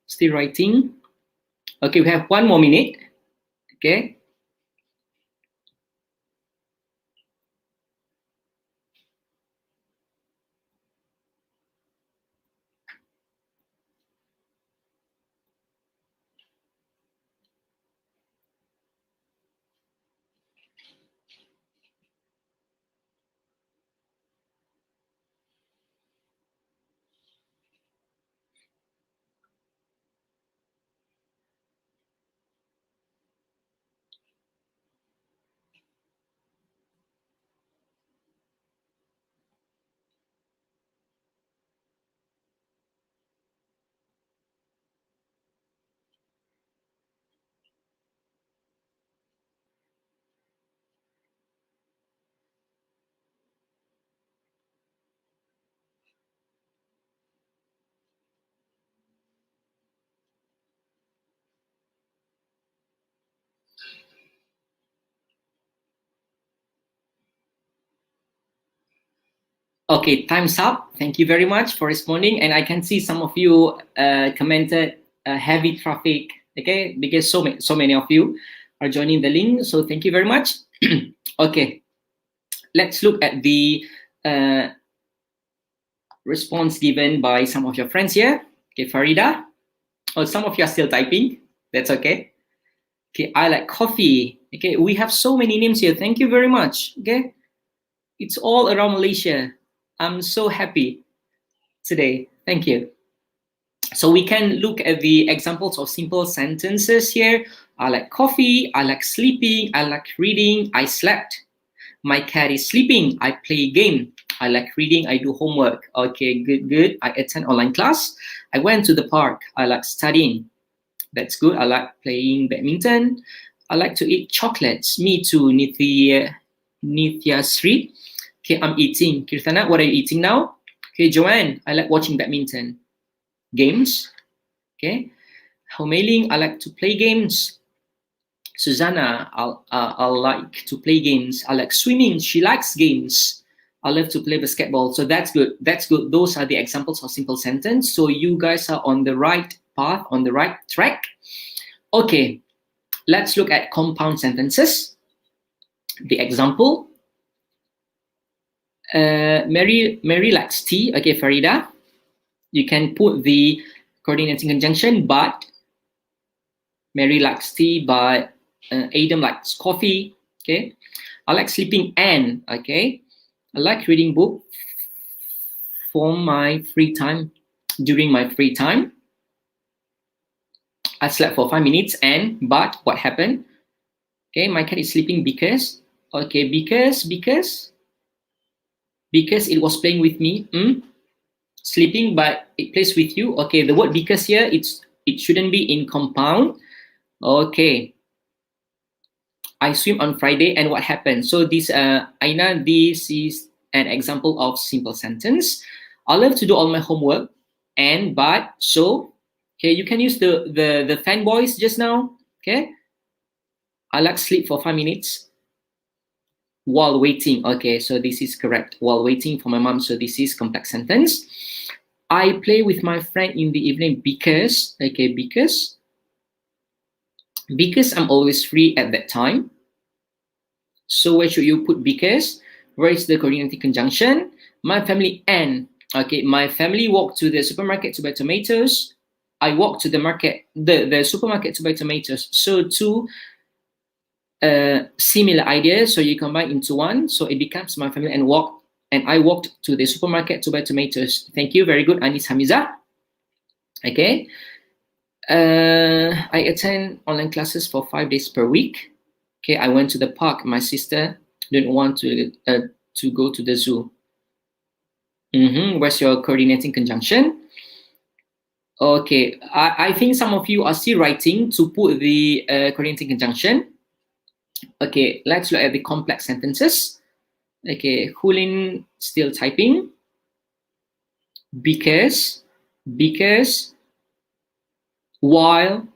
Still writing. Okay, we have 1 more minute. Okay. Okay, time's up. Thank you very much for responding. And I can see some of you commented heavy traffic. Okay, because so many of you are joining the link. So thank you very much. Okay, let's look at the response given by some of your friends here. Okay, Farida. Oh, some of you are still typing. That's okay. Okay, I like coffee. Okay, we have so many names here. Thank you very much. Okay, it's all around Malaysia. I'm so happy today. Thank you. So we can look at the examples of simple sentences here. I like coffee. I like sleeping. I like reading. I slept. My cat is sleeping. I play game. I like reading. I do homework. Okay, good. I attend online class. I went to the park. I like studying. That's good. I like playing badminton. I like to eat chocolates. Me too, Nithya Sri. Okay, I'm eating. Kirtana, what are you eating now? Okay, Joanne, I like watching badminton. Games. Okay. Homeling, I like to play games. Susanna, I'll like to play games. I like swimming. She likes games. I love to play basketball. So that's good. That's good. Those are the examples of simple sentence. So you guys are on the right path, on the right track. Okay, let's look at compound sentences. The example. Mary likes tea. Okay, Farida, you can put the coordinating conjunction, but Mary likes tea, but Adam likes coffee. Okay, I like sleeping and, okay, I like reading book for my free time. During my free time, I slept for 5 minutes and, but what happened? Okay, my cat is sleeping because, okay, because it was playing with me. Sleeping, but it plays with you. Okay, the word because here, it shouldn't be in compound. Okay, I swim on Friday, and what happened? So this, Aina, this is an example of simple sentence. I love to do all my homework, and, but, so. Okay, you can use the fan voice just now. Okay, I like sleep for 5 minutes while waiting. Okay, so this is correct. While waiting for my mom. So this is complex sentence. I play with my friend in the evening because, okay, because I'm always free at that time. So where should you put because? Where is the coordinating conjunction? My family and, okay, my family walked to the supermarket to buy tomatoes. I walked to the market, the supermarket to buy tomatoes. So two similar ideas, so you combine into one, so it becomes my family and I walked to the supermarket to buy tomatoes. Thank you, very good, Anis Hamiza. Okay, I attend online classes for 5 days per week. Okay, I went to the park. My sister didn't want to go to the zoo. Where's your coordinating conjunction? Okay, I think some of you are still writing to put the coordinating conjunction. Okay, let's look at the complex sentences. Okay, Hulin still typing. Because, while,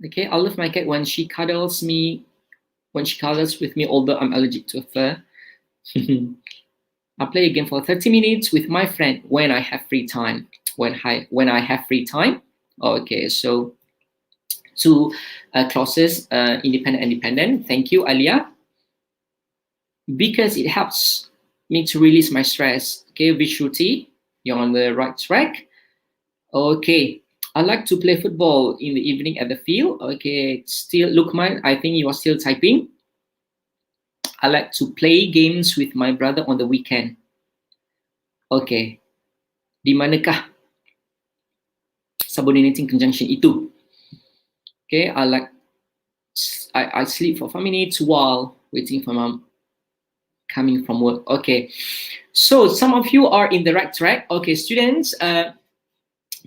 okay, I love my cat when she cuddles with me, although I'm allergic to fur. I play a game for 30 minutes with my friend when I have free time. When I have free time. Okay, so two clauses, independent. Thank you, Alia. Because it helps me to release my stress. Okay, Vishruti, you're on the right track. Okay, I like to play football in the evening at the field. Okay, still, Lukman, I think you are still typing. I like to play games with my brother on the weekend. Okay, di manakah subordinating conjunction itu? Okay, I sleep for 5 minutes while waiting for mom coming from work. Okay, so some of you are in the right track. Okay, students,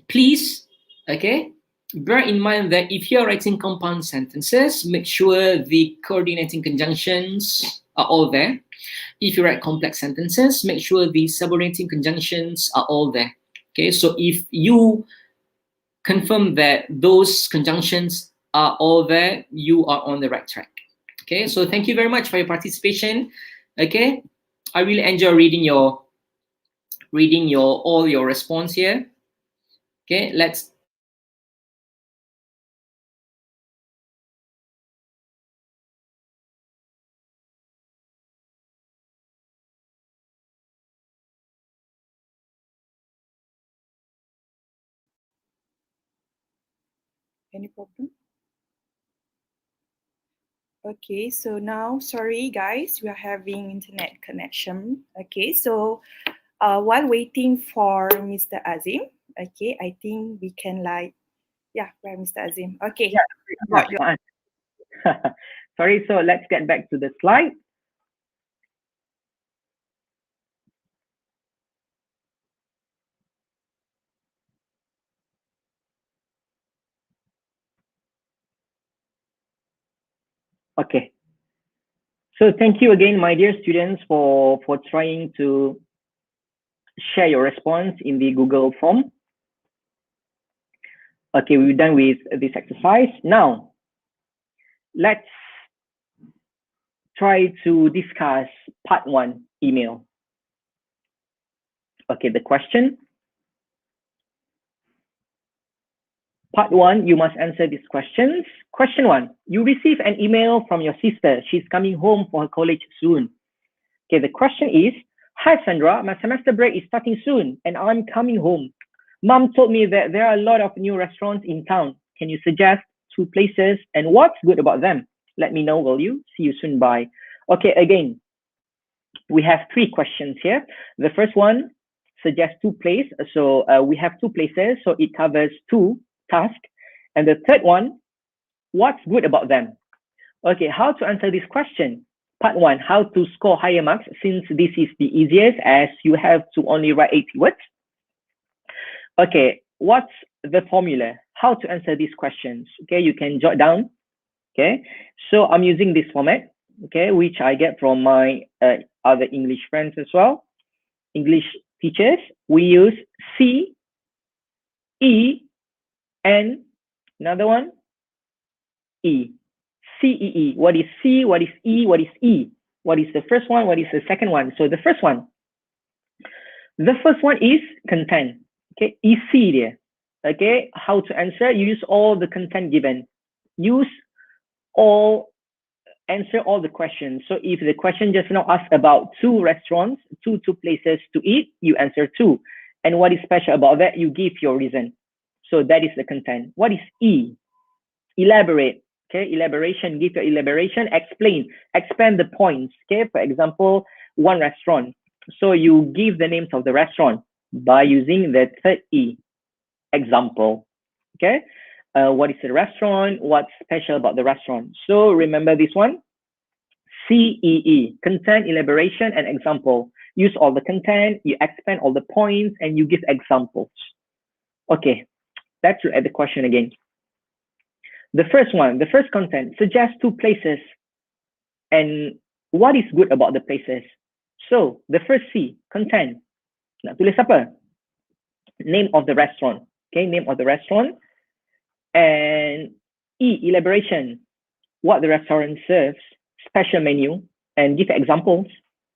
please, okay, bear in mind that if you're writing compound sentences, make sure the coordinating conjunctions are all there. If you write complex sentences, make sure the subordinating conjunctions are all there. Okay, so if you confirm that those conjunctions are all there, you are on the right track. Okay, so thank you very much for your participation. Okay, I really enjoy reading your all your response here. Okay, let's Any problem? Okay, so now, sorry guys, we are having internet connection. Okay, so while waiting for Mr. Azim, okay, I think we can yeah, where Mr. Azim? Okay. Yeah, sorry, so let's get back to the slide. Okay. So thank you again, my dear students, for trying to share your response in the Google form. Okay, we're done with this exercise. Now, let's try to discuss part 1 email. Okay, the question. Part 1, you must answer these questions. Question 1, you receive an email from your sister. She's coming home for her college soon. Okay, the question is, hi Sandra, my semester break is starting soon and I'm coming home. Mom told me that there are a lot of new restaurants in town. Can you suggest 2 places and what's good about them? Let me know, will you? See you soon, bye. Okay, again, we have 3 questions here. The first one, suggest 2 places. So we have 2 places, so it covers 2 tasks. And the third one, what's good about them? Okay, how to answer this question? Part 1, how to score higher marks, since this is the easiest as you have to only write 80 words. Okay, what's the formula? How to answer these questions? Okay, you can jot down. Okay, so I'm using this format, okay, which I get from my other English friends as well. English teachers, we use C, E, and another one, E. C-E-E. What is C? What is E? What is E? What is the first one? What is the second one? So the first one is content. Okay, isi dia. Okay, how to answer? You use all the content given. Answer all the questions. So if the question just now asks about 2 restaurants, two places to eat, you answer 2. And what is special about that? You give your reason. So that is the content. What is E? Elaborate. Okay, elaboration, give your elaboration, explain, expand the points. Okay, for example, 1 restaurant. So you give the names of the restaurant by using the third E. Example. Okay, what is the restaurant? What's special about the restaurant? So remember this one. CEE, content, elaboration, and example. Use all the content, you expand all the points, and you give examples. Okay, let's look at the question again. The first one, the first content, suggest 2 places and what is good about the places. So the first C, content. Nak tulis apa? Name of the restaurant. Okay, name of the restaurant. And E, elaboration. What the restaurant serves, special menu, and give examples.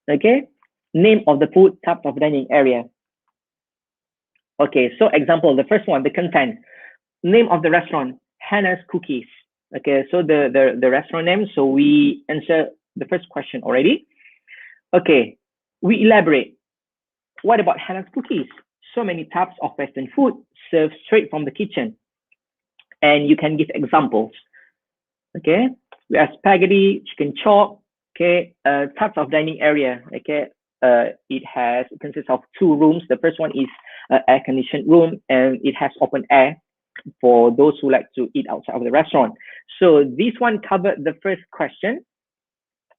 Okay, Name of the food, types of dining area. Okay, so example, the first one, the content. Name of the restaurant, Hannah's Cookies. Okay, so the restaurant name, so we answer the first question already. Okay, we elaborate. What about Hannah's Cookies? So many types of Western food served straight from the kitchen. And you can give examples. Okay, we have spaghetti, chicken chop. Okay, types of dining area. Okay, it consists of 2 rooms. The first one is air-conditioned room, and it has open air for those who like to eat outside of the restaurant. So this one covered the first question.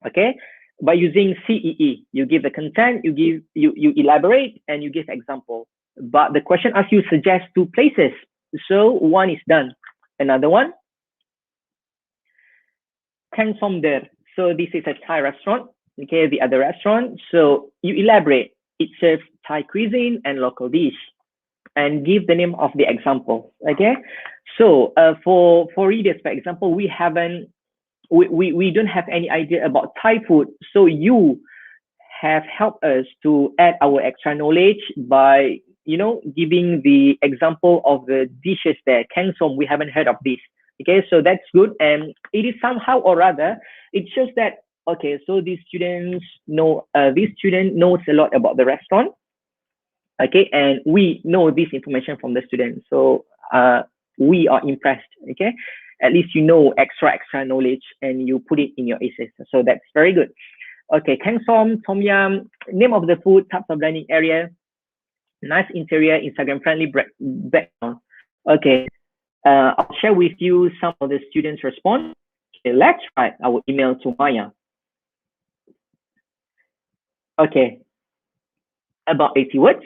Okay, by using CEE, you give the content, you elaborate, and you give example. But the question asks you suggest 2 places. So one is done. Another one, Kang Som Der. So this is a Thai restaurant. Okay, the other restaurant. So you elaborate. It serves Thai cuisine and local dish, and give the name of the example. Okay, so for readers, for example, we don't have any idea about Thai food. So you have helped us to add our extra knowledge by giving the example of the dishes there. Kang Som, we haven't heard of this. Okay, so that's good, and it is somehow or rather, it shows that okay, so these students know, this student knows a lot about the restaurant. Okay, and we know this information from the students, so we are impressed. Okay, at least you know extra knowledge and you put it in your essays, so that's very good. Okay, Kang Som, Tom Yum, name of the food, types of dining area, nice interior, Instagram friendly background. Okay, I'll share with you some of the students' response. Okay, let's write our email to Maya. Okay, about 80 words.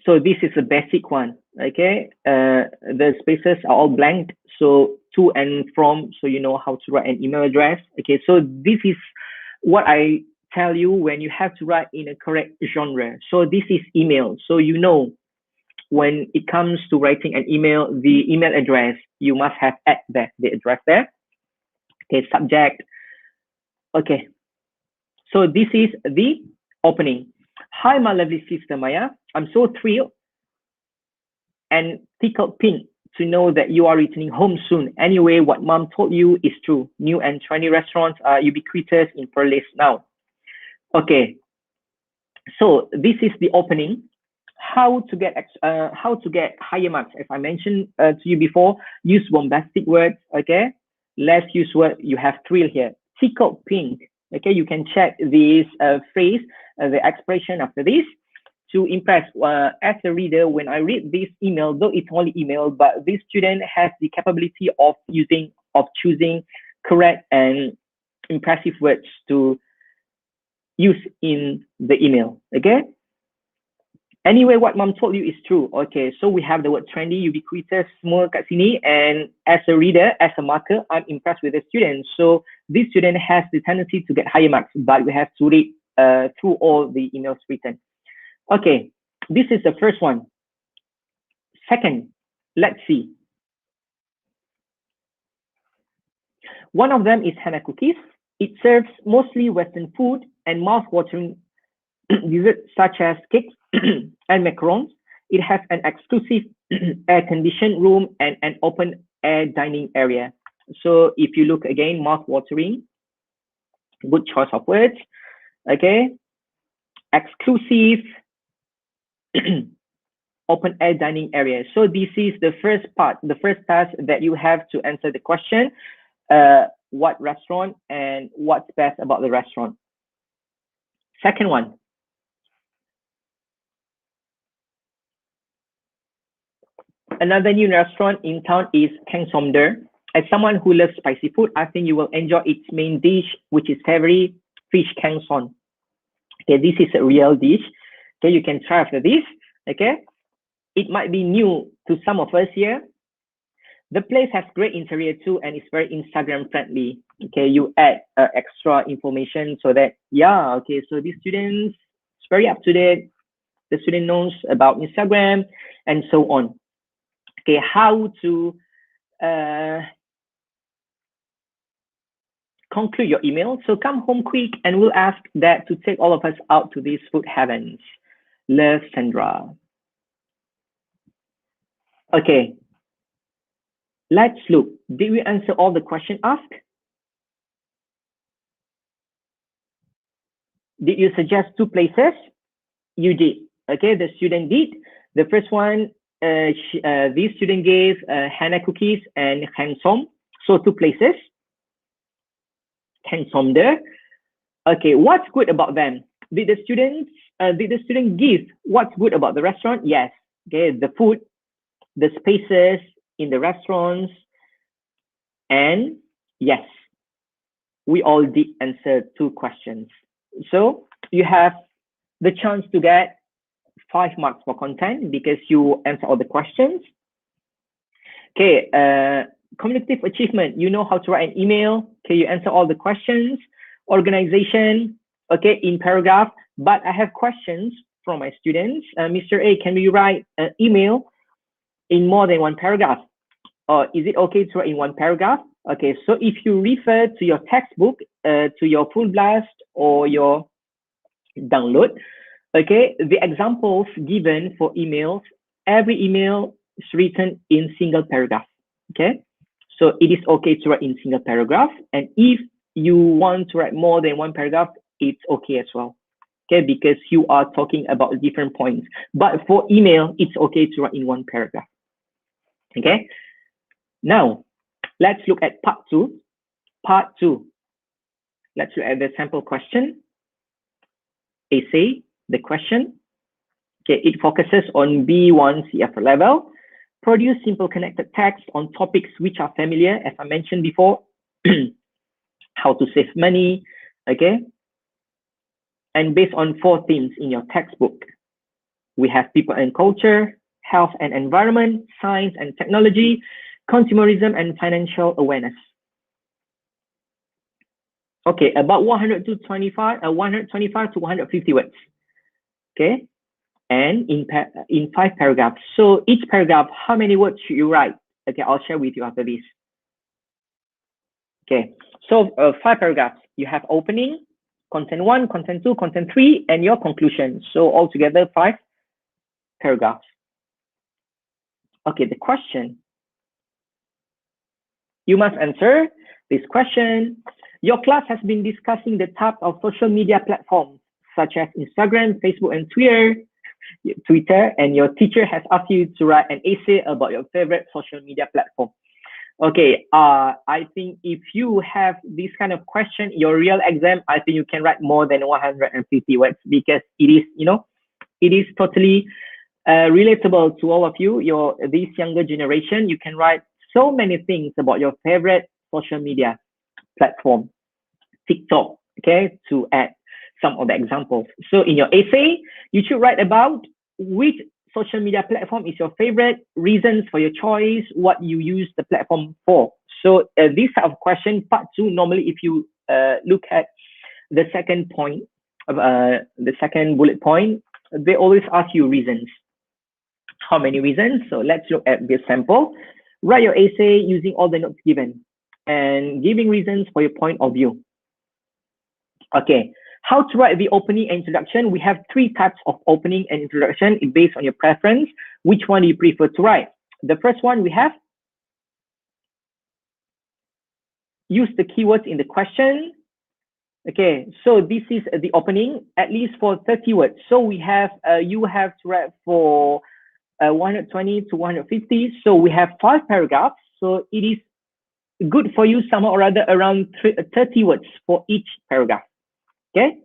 So this is a basic one. Okay, the spaces are all blank. So to and from, so you know how to write an email address. Okay, so this is what I tell you when you have to write in a correct genre. So this is email. So you know when it comes to writing an email, the email address, you must have add there, the address there. Okay, subject. Okay, so this is the opening. Hi, my lovely sister Maya. I'm so thrilled and tickled pink to know that you are returning home soon. Anyway, what mom told you is true. New and trendy restaurants are ubiquitous in Perlis now. Okay, so this is the opening. How to get higher marks? As I mentioned to you before, use bombastic words. Okay, let's use word. You have thrill here. Tickled pink. Okay, you can check this phrase, the expression after this to impress. As a reader, when I read this email, though it's only email, but this student has the capability of choosing correct and impressive words to use in the email. Okay. Anyway, what mom told you is true. Okay, so we have the word trendy, ubiquitous, semua kat sini, and as a reader, as a marker, I'm impressed with the student. So this student has the tendency to get higher marks, but we have to read through all the emails written. Okay, this is the first one. Second, let's see. One of them is Hannah Cookies. It serves mostly Western food and mouth-watering desserts such as cakes and macarons. It has an exclusive air-conditioned room and an open-air dining area. So if you look again, mouth-watering, good choice of words. Okay, exclusive open-air dining area. So this is the first part, the first task that you have to answer the question. What restaurant and what's best about the restaurant. Second one. Another new restaurant in town is Kang Som Der. As someone who loves spicy food, I think you will enjoy its main dish, which is savory fish Kang Son. Okay, this is a real dish. Okay, you can try after this. Okay, it might be new to some of us here. The place has great interior too, and it's very Instagram friendly. Okay, you add extra information so that, yeah, okay, so these students, it's very up to date. The student knows about Instagram and so on. Okay, how to conclude your email. So come home quick and we'll ask Dad to take all of us out to these food heavens. Love, Sandra. Okay. Let's look. Did we answer all the questions asked? Did you suggest 2 places? You did. Okay, the student did. The first one, this student gave Hannah cookies and handsome. So 2 places. Handsome there. Okay, what's good about them? Did the student give what's good about the restaurant? Yes. Okay, the food, the spaces in the restaurants, and yes, we all did answer 2 questions. So you have the chance to get 5 marks for content because you answer all the questions. Okay, communicative achievement, you know how to write an email. Okay, you answer all the questions. Organization, okay, in paragraph. But I have questions from my students. Mr. A, can we write an email in more than 1 paragraph? Or is it okay to write in 1 paragraph? Okay, so if you refer to your textbook, to your full blast or your download, okay, the examples given for emails, every email is written in single paragraph, okay? So it is okay to write in single paragraph. And if you want to write more than 1 paragraph, it's okay as well, okay? Because you are talking about different points. But for email, it's okay to write in 1 paragraph, okay? Now, let's look at part 2. Part 2. Let's look at the sample question. Essay, the question. Okay, it focuses on B1 CF level. Produce simple connected text on topics which are familiar, as I mentioned before. How to save money, okay? And based on 4 themes in your textbook. We have people and culture, health and environment, science and technology, consumerism and financial awareness. Okay, about 125 to 150 words. Okay, and in 5 paragraphs. So each paragraph, how many words should you write? Okay, I'll share with you after this. Okay, so 5 paragraphs. You have opening, content 1, content 2, content 3, and your conclusion. So altogether 5 paragraphs. Okay, the question. You must answer this question. Your class has been discussing the type of social media platforms such as Instagram, Facebook, and Twitter, and your teacher has asked you to write an essay about your favorite social media platform. Okay, I think if you have this kind of question, your real exam, I think you can write more than 150 words because it is, you know, it is totally relatable to all of you. This younger generation, you can write so many things about your favorite social media platform, TikTok, okay, to add some of the examples. So in your essay, you should write about which social media platform is your favorite, reasons for your choice, what you use the platform for. So this type of question, part 2, normally if you look at the second point, the second bullet point, they always ask you reasons. How many reasons? So let's look at this sample. Write your essay using all the notes given and giving reasons for your point of view. Okay, how to write the opening and introduction? We have 3 types of opening and introduction based on your preference. Which one do you prefer to write? The first one we have, use the keywords in the question. Okay, so this is the opening, at least for 30 words. So we have, you have to write for 120 to 150. So we have 5 paragraphs. So it is good for you somehow or other around 30 words for each paragraph. Okay.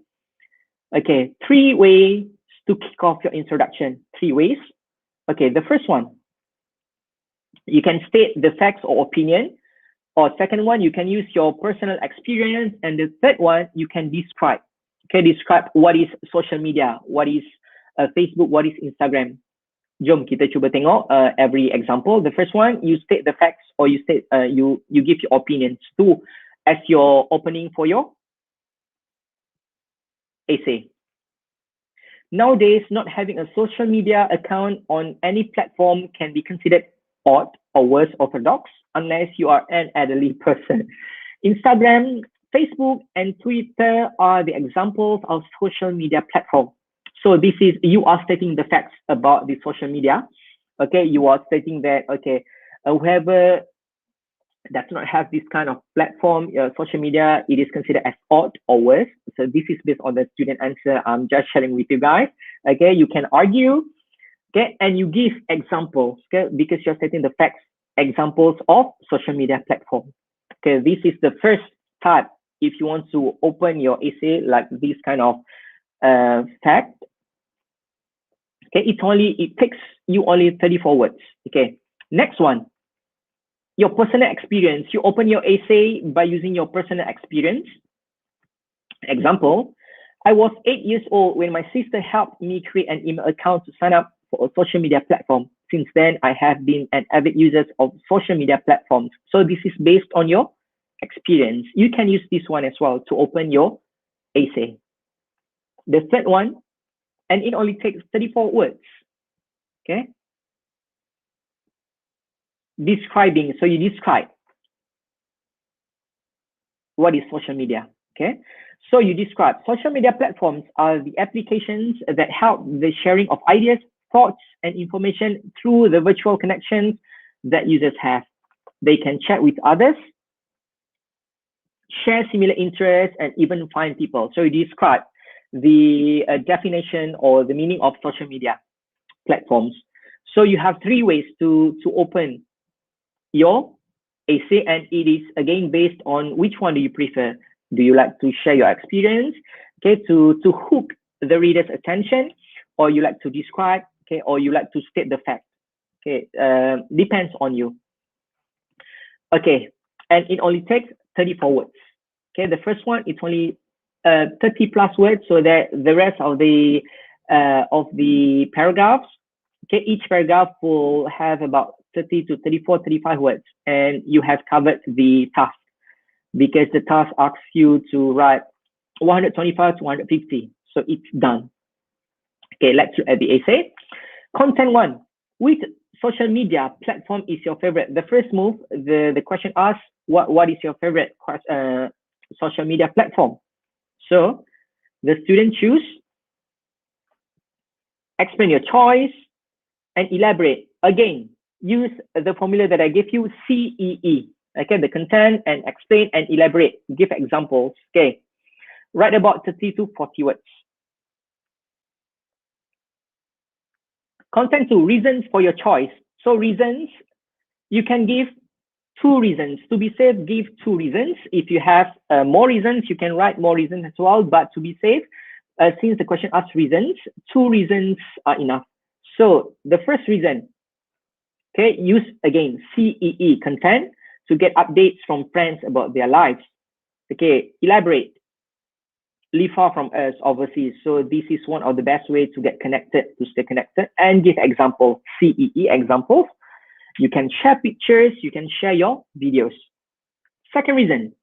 Okay. 3 ways to kick off your introduction. 3 ways. Okay. The first one, you can state the facts or opinion. Or second one, you can use your personal experience. And the third one, you can describe. Okay. Describe what is social media, what is Facebook, what is Instagram. Jom kita cuba tengok every example. The first one, you state the facts or you state you give your opinions to as your opening for your essay. Nowadays, not having a social media account on any platform can be considered odd or worse orthodox unless you are an elderly person. Instagram Facebook and Twitter are the examples of social media platforms. So this is, you are stating the facts about the social media. Okay, you are stating that, okay, whoever does not have this kind of platform, social media, it is considered as odd or worse. So this is based on the student answer I'm just sharing with you guys. Okay, you can argue, okay, and you give examples, okay, because you're stating the facts, examples of social media platform. Okay, this is the first type. If you want to open your essay like this kind of fact, okay, it takes you only 34 words. Okay, next one, your personal experience. You open your essay by using your personal experience. Example, I was 8 years old when my sister helped me create an email account to sign up for a social media platform. Since then, I have been an avid user of social media platforms. So this is based on your experience. You can use this one as well to open your essay. The third one, and it only takes 34 words. Okay. Describing. So you describe what is social media. Okay. So you describe social media platforms are the applications that help the sharing of ideas, thoughts, and information through the virtual connections that users have. They can chat with others, share similar interests, and even find people. So you describe the definition or the meaning of social media platforms. So you have three ways to open your essay, and it is again based on which one do you prefer. Do you like to share your experience, okay, to hook the reader's attention, or you like to describe, okay, or you like to state the fact, okay, depends on you. Okay, and it only takes 34 words. Okay, the first one, it's only 30 plus words, so that the rest of the paragraphs, okay, each paragraph will have about 30 to 34, 35 words, and you have covered the task, because the task asks you to write 125 to 150, so it's done. Okay, let's look at the essay. Content one, which social media platform is your favorite? The first move, the question asks, what is your favorite social media platform? So the student choose, explain your choice, and elaborate. Again, use the formula that I gave you, CEE. Okay, the content and explain and elaborate. Give examples. Okay, write about 30 to 40 words. Content two, reasons for your choice. So reasons, you can give 2 reasons. To be safe, give 2 reasons. If you have more reasons, you can write more reasons as well. But to be safe, since the question asks reasons, 2 reasons are enough. So the first reason, okay, use again CEE, content, to get updates from friends about their lives. Okay, elaborate. Live far from us overseas. So this is one of the best ways to get connected, to stay connected, and give examples, CEE examples. You can share pictures, you can share your videos. Second reason,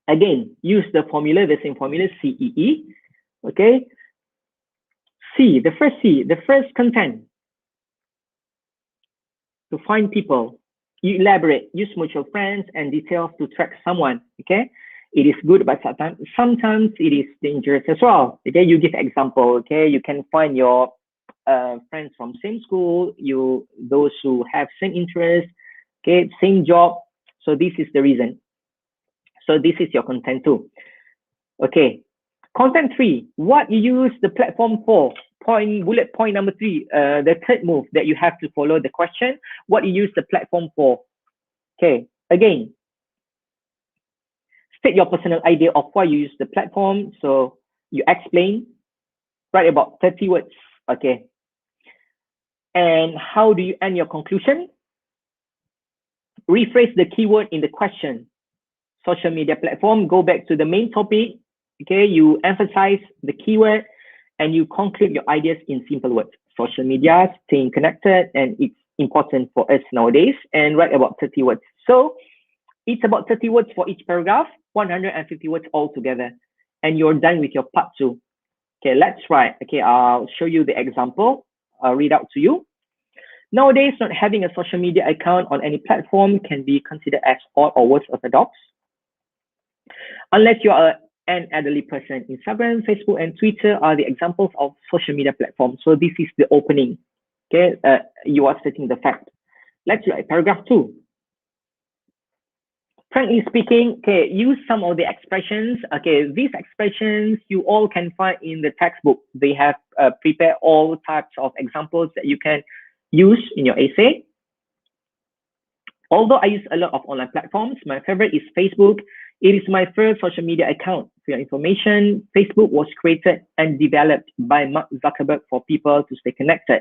again, use the formula, the same formula, CEE. Okay. C, the first content. To find people, you elaborate, use mutual friends and details to track someone. Okay. It is good, but sometimes it is dangerous as well. Okay, you give example. Okay, you can find your friends from same school, those who have same interest, okay, same job. So this is the reason. So this is your content too. Okay, content 3, what you use the platform for. Bullet point number 3, the third move that you have to follow the question, what you use the platform for. Okay, again, state your personal idea of why you use the platform. So you explain, write about 30 words. Okay. And how do you end your conclusion? Rephrase the keyword in the question. Social media platform, go back to the main topic. Okay, you emphasize the keyword and you conclude your ideas in simple words. Social media, staying connected, and it's important for us nowadays, and write about 30 words. So it's about 30 words for each paragraph, 150 words altogether, and you're done with your part 2. Okay, let's write. Okay, I'll show you the example. I'll read out to you. Nowadays, not having a social media account on any platform can be considered as odd or worse orthodox. Unless you are an elderly person, Instagram, Facebook, and Twitter are the examples of social media platforms. So this is the opening. Okay, you are stating the fact. Let's look at paragraph 2. Frankly speaking, okay, use some of the expressions. Okay, these expressions you all can find in the textbook. They have prepared all types of examples that you can use in your essay. Although I use a lot of online platforms, my favorite is Facebook. It is my first social media account. For your information, Facebook was created and developed by Mark Zuckerberg for people to stay connected.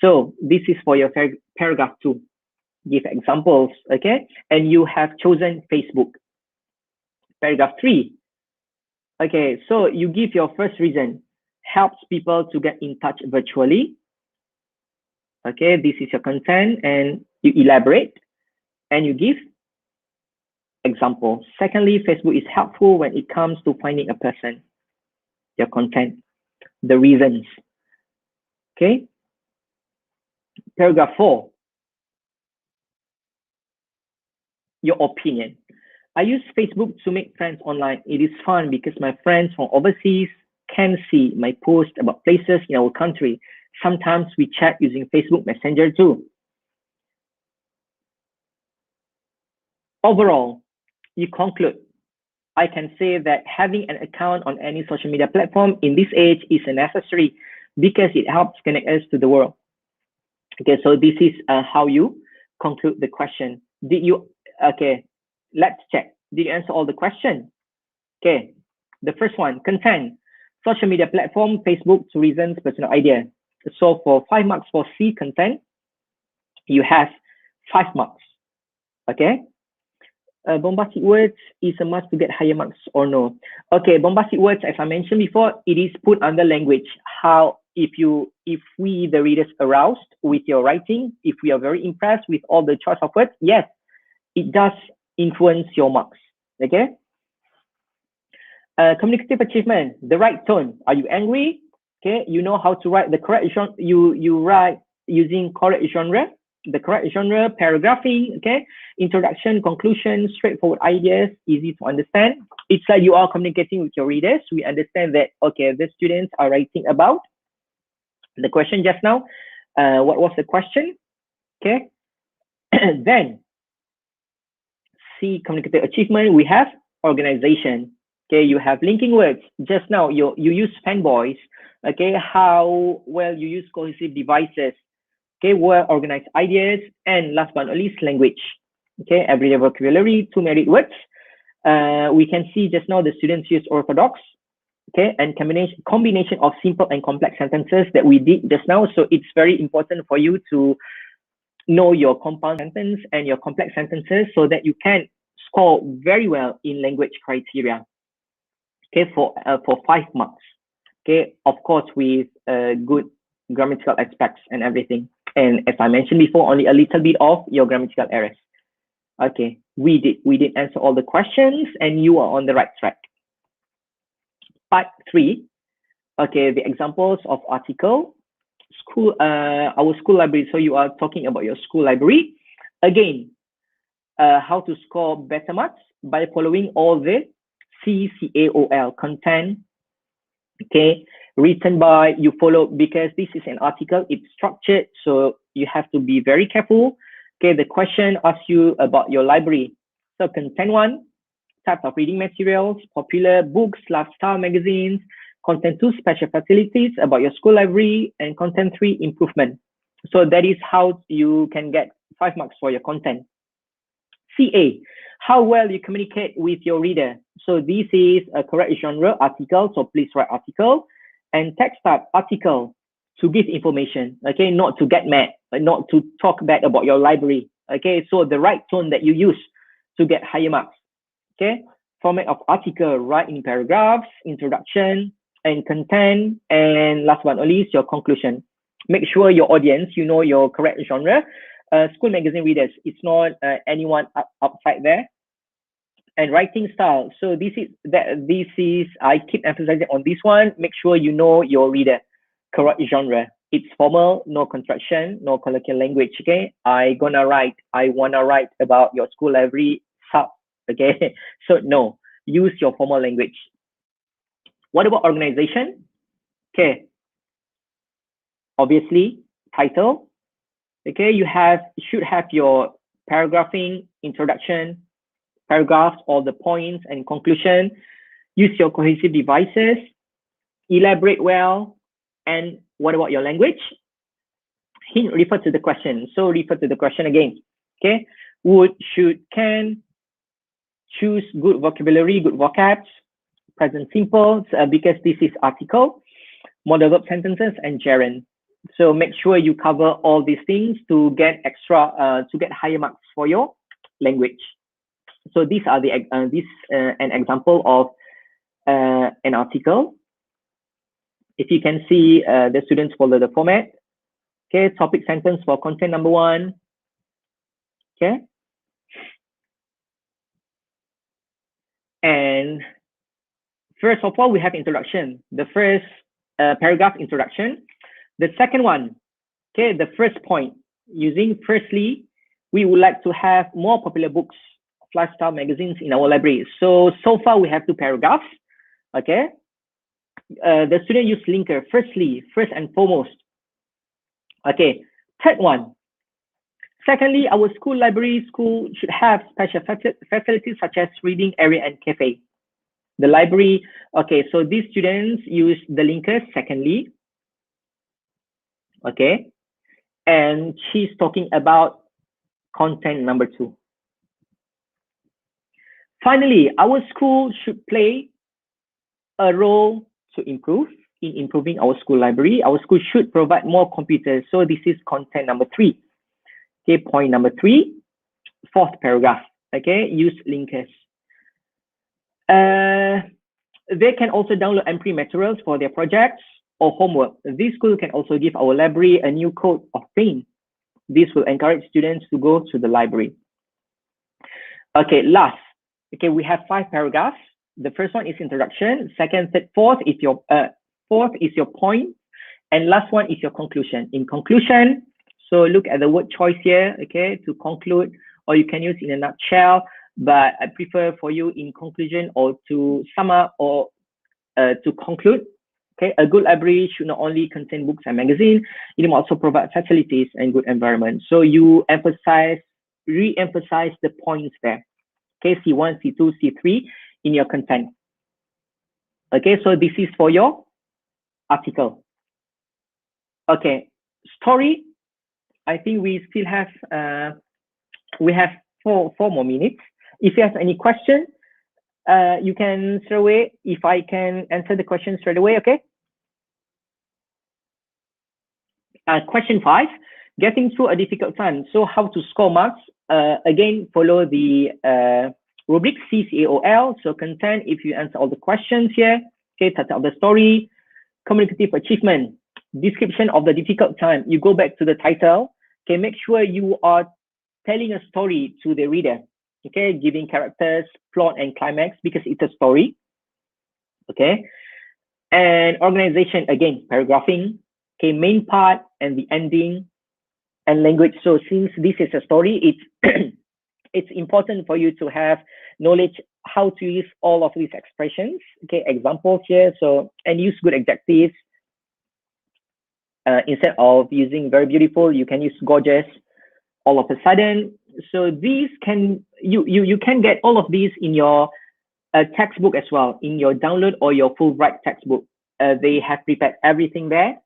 So this is for your paragraph 2. Give examples, okay? And you have chosen Facebook. Paragraph 3. Okay, so you give your first reason. Helps people to get in touch virtually. Okay, this is your content, and you elaborate and you give example. Secondly, Facebook is helpful when it comes to finding a person. Your content, the reasons. Okay. Paragraph 4. Your opinion. I use Facebook to make friends online. It is fun because my friends from overseas can see my post about places in our country. Sometimes we chat using Facebook Messenger too. Overall, you conclude, I can say that having an account on any social media platform in this age is necessary because it helps connect us to the world. Okay, so this is how you conclude the question. Did you, okay, let's check. Did you answer all the questions? Okay, the first one, content, social media platform, Facebook, to reasons, personal idea. So for 5 marks for C, content, you have 5 marks, okay? Bombastic words is a must to get higher marks or no? Okay, bombastic words, as I mentioned before, it is put under language. How, if we, the readers, aroused with your writing, if we are very impressed with all the choice of words, yes, it does influence your marks, okay? Communicative achievement, the right tone. Are you angry? Okay, you know how to write the correct genre, you write using correct genre, the correct genre, paragraphing, okay? Introduction, conclusion, straightforward ideas, easy to understand. It's like you are communicating with your readers. We understand that, okay, the students are writing about the question just now. What was the question? Okay. Then, C, communicative achievement, we have organization. Okay, you have linking words. Just now, you use fanboys. Okay, how well you use cohesive devices. Okay, well organized ideas, and last but not least, language. Okay, everyday vocabulary, 2 married words. We can see just now the students use orthodox. Okay, and combination of simple and complex sentences that we did just now. So it's very important for you to know your compound sentence and your complex sentences so that you can score very well in language criteria. Okay, for 5 marks. Okay, of course with good grammatical aspects and everything. And as I mentioned before, only a little bit of your grammatical errors. Okay, we did answer all the questions and you are on the right track. Part 3. Okay, the examples of article, school, our school library. So you are talking about your school library. Again, how to score better marks by following all the CCAOL, content, okay, written by, you follow, because this is an article, it's structured, so you have to be very careful. Okay, the question asks you about your library. So content 1, types of reading materials, popular books, lifestyle magazines. Content 2, special facilities about your school library. And content 3, improvement. So that is how you can get 5 marks for your content. CA, how well you communicate with your reader. So this is a correct genre, article, so please write article. And text type, article, to give information, okay, not to get mad, not to talk bad about your library, okay? So the right tone that you use to get higher marks, okay? Format of article, write in paragraphs, introduction, and content, and last but not least, your conclusion. Make sure your audience, you know your correct genre. School magazine readers, it's not anyone outside there. And writing style, so this is I keep emphasizing on this one. Make sure you know your reader, correct genre. It's formal, no contraction, no colloquial language. Okay, I wanna write about your school library sub. Okay, so no, use your formal language. What about organization? Okay. Obviously, title. Okay, you should have your paragraphing, introduction, paragraphs, all the points and conclusion. Use your cohesive devices. Elaborate well. And what about your language? Hint, refer to the question. So refer to the question again. Okay. Would, should, can. Choose good vocabulary, good vocabs. Present simple, because this is article. Modal verb sentences and gerund. So make sure you cover all these things to get higher marks for your language. So these are an example of an article. If you can see, the students follow the format. Okay, topic sentence for content number 1. Okay. And first of all, we have introduction. The first paragraph, introduction. The second one, okay, the first point, using firstly, we would like to have more popular books, lifestyle magazines in our library. So far we have 2 paragraphs, okay. The student use linker, firstly, first and foremost. Okay, third one. Secondly, our school should have special facilities such as reading area and cafe. The library, okay, so these students use the linker, secondly. Okay, and she's talking about content number 2. Finally, our school should play a role to improve in improving our school library. Our school should provide more computers. So this is content number 3. Okay, point number 3, fourth paragraph. Okay, use linkers. They can also download MP materials for their projects or homework. This school can also give our library a new coat of paint. This will encourage students to go to the library. Okay, last. Okay, we have 5 paragraphs. The first one is introduction. Second, third, fourth is your point, and last one is your conclusion. In conclusion, so look at the word choice here. Okay, to conclude, or you can use in a nutshell. But I prefer for you in conclusion or to sum up or to conclude. Okay, a good library should not only contain books and magazines, it must also provide facilities and good environment. So you re-emphasize the points there. Okay, C1, C2, C3 in your content. Okay, so this is for your article. Okay, story. I think we still have we have four more minutes. If you have any question, you can straight away. If I can answer the question straight away, okay? Question 5, getting through a difficult time. So how to score marks? Again, follow the rubric CCAOL. So content, if you answer all the questions here, okay, title of the story, communicative achievement, description of the difficult time. You go back to the title, okay, make sure you are telling a story to the reader, okay, giving characters, plot, and climax because it's a story, okay. And organization, again, paragraphing, okay, main part and the ending, and language. So since this is a story, it's it's important for you to have knowledge how to use all of these expressions, okay, examples here. So, and use good adjectives. Instead of using very beautiful, you can use gorgeous, all of a sudden. So these can, you can get all of these in your textbook as well, in your download or your Fulbright textbook. They have prepared everything there.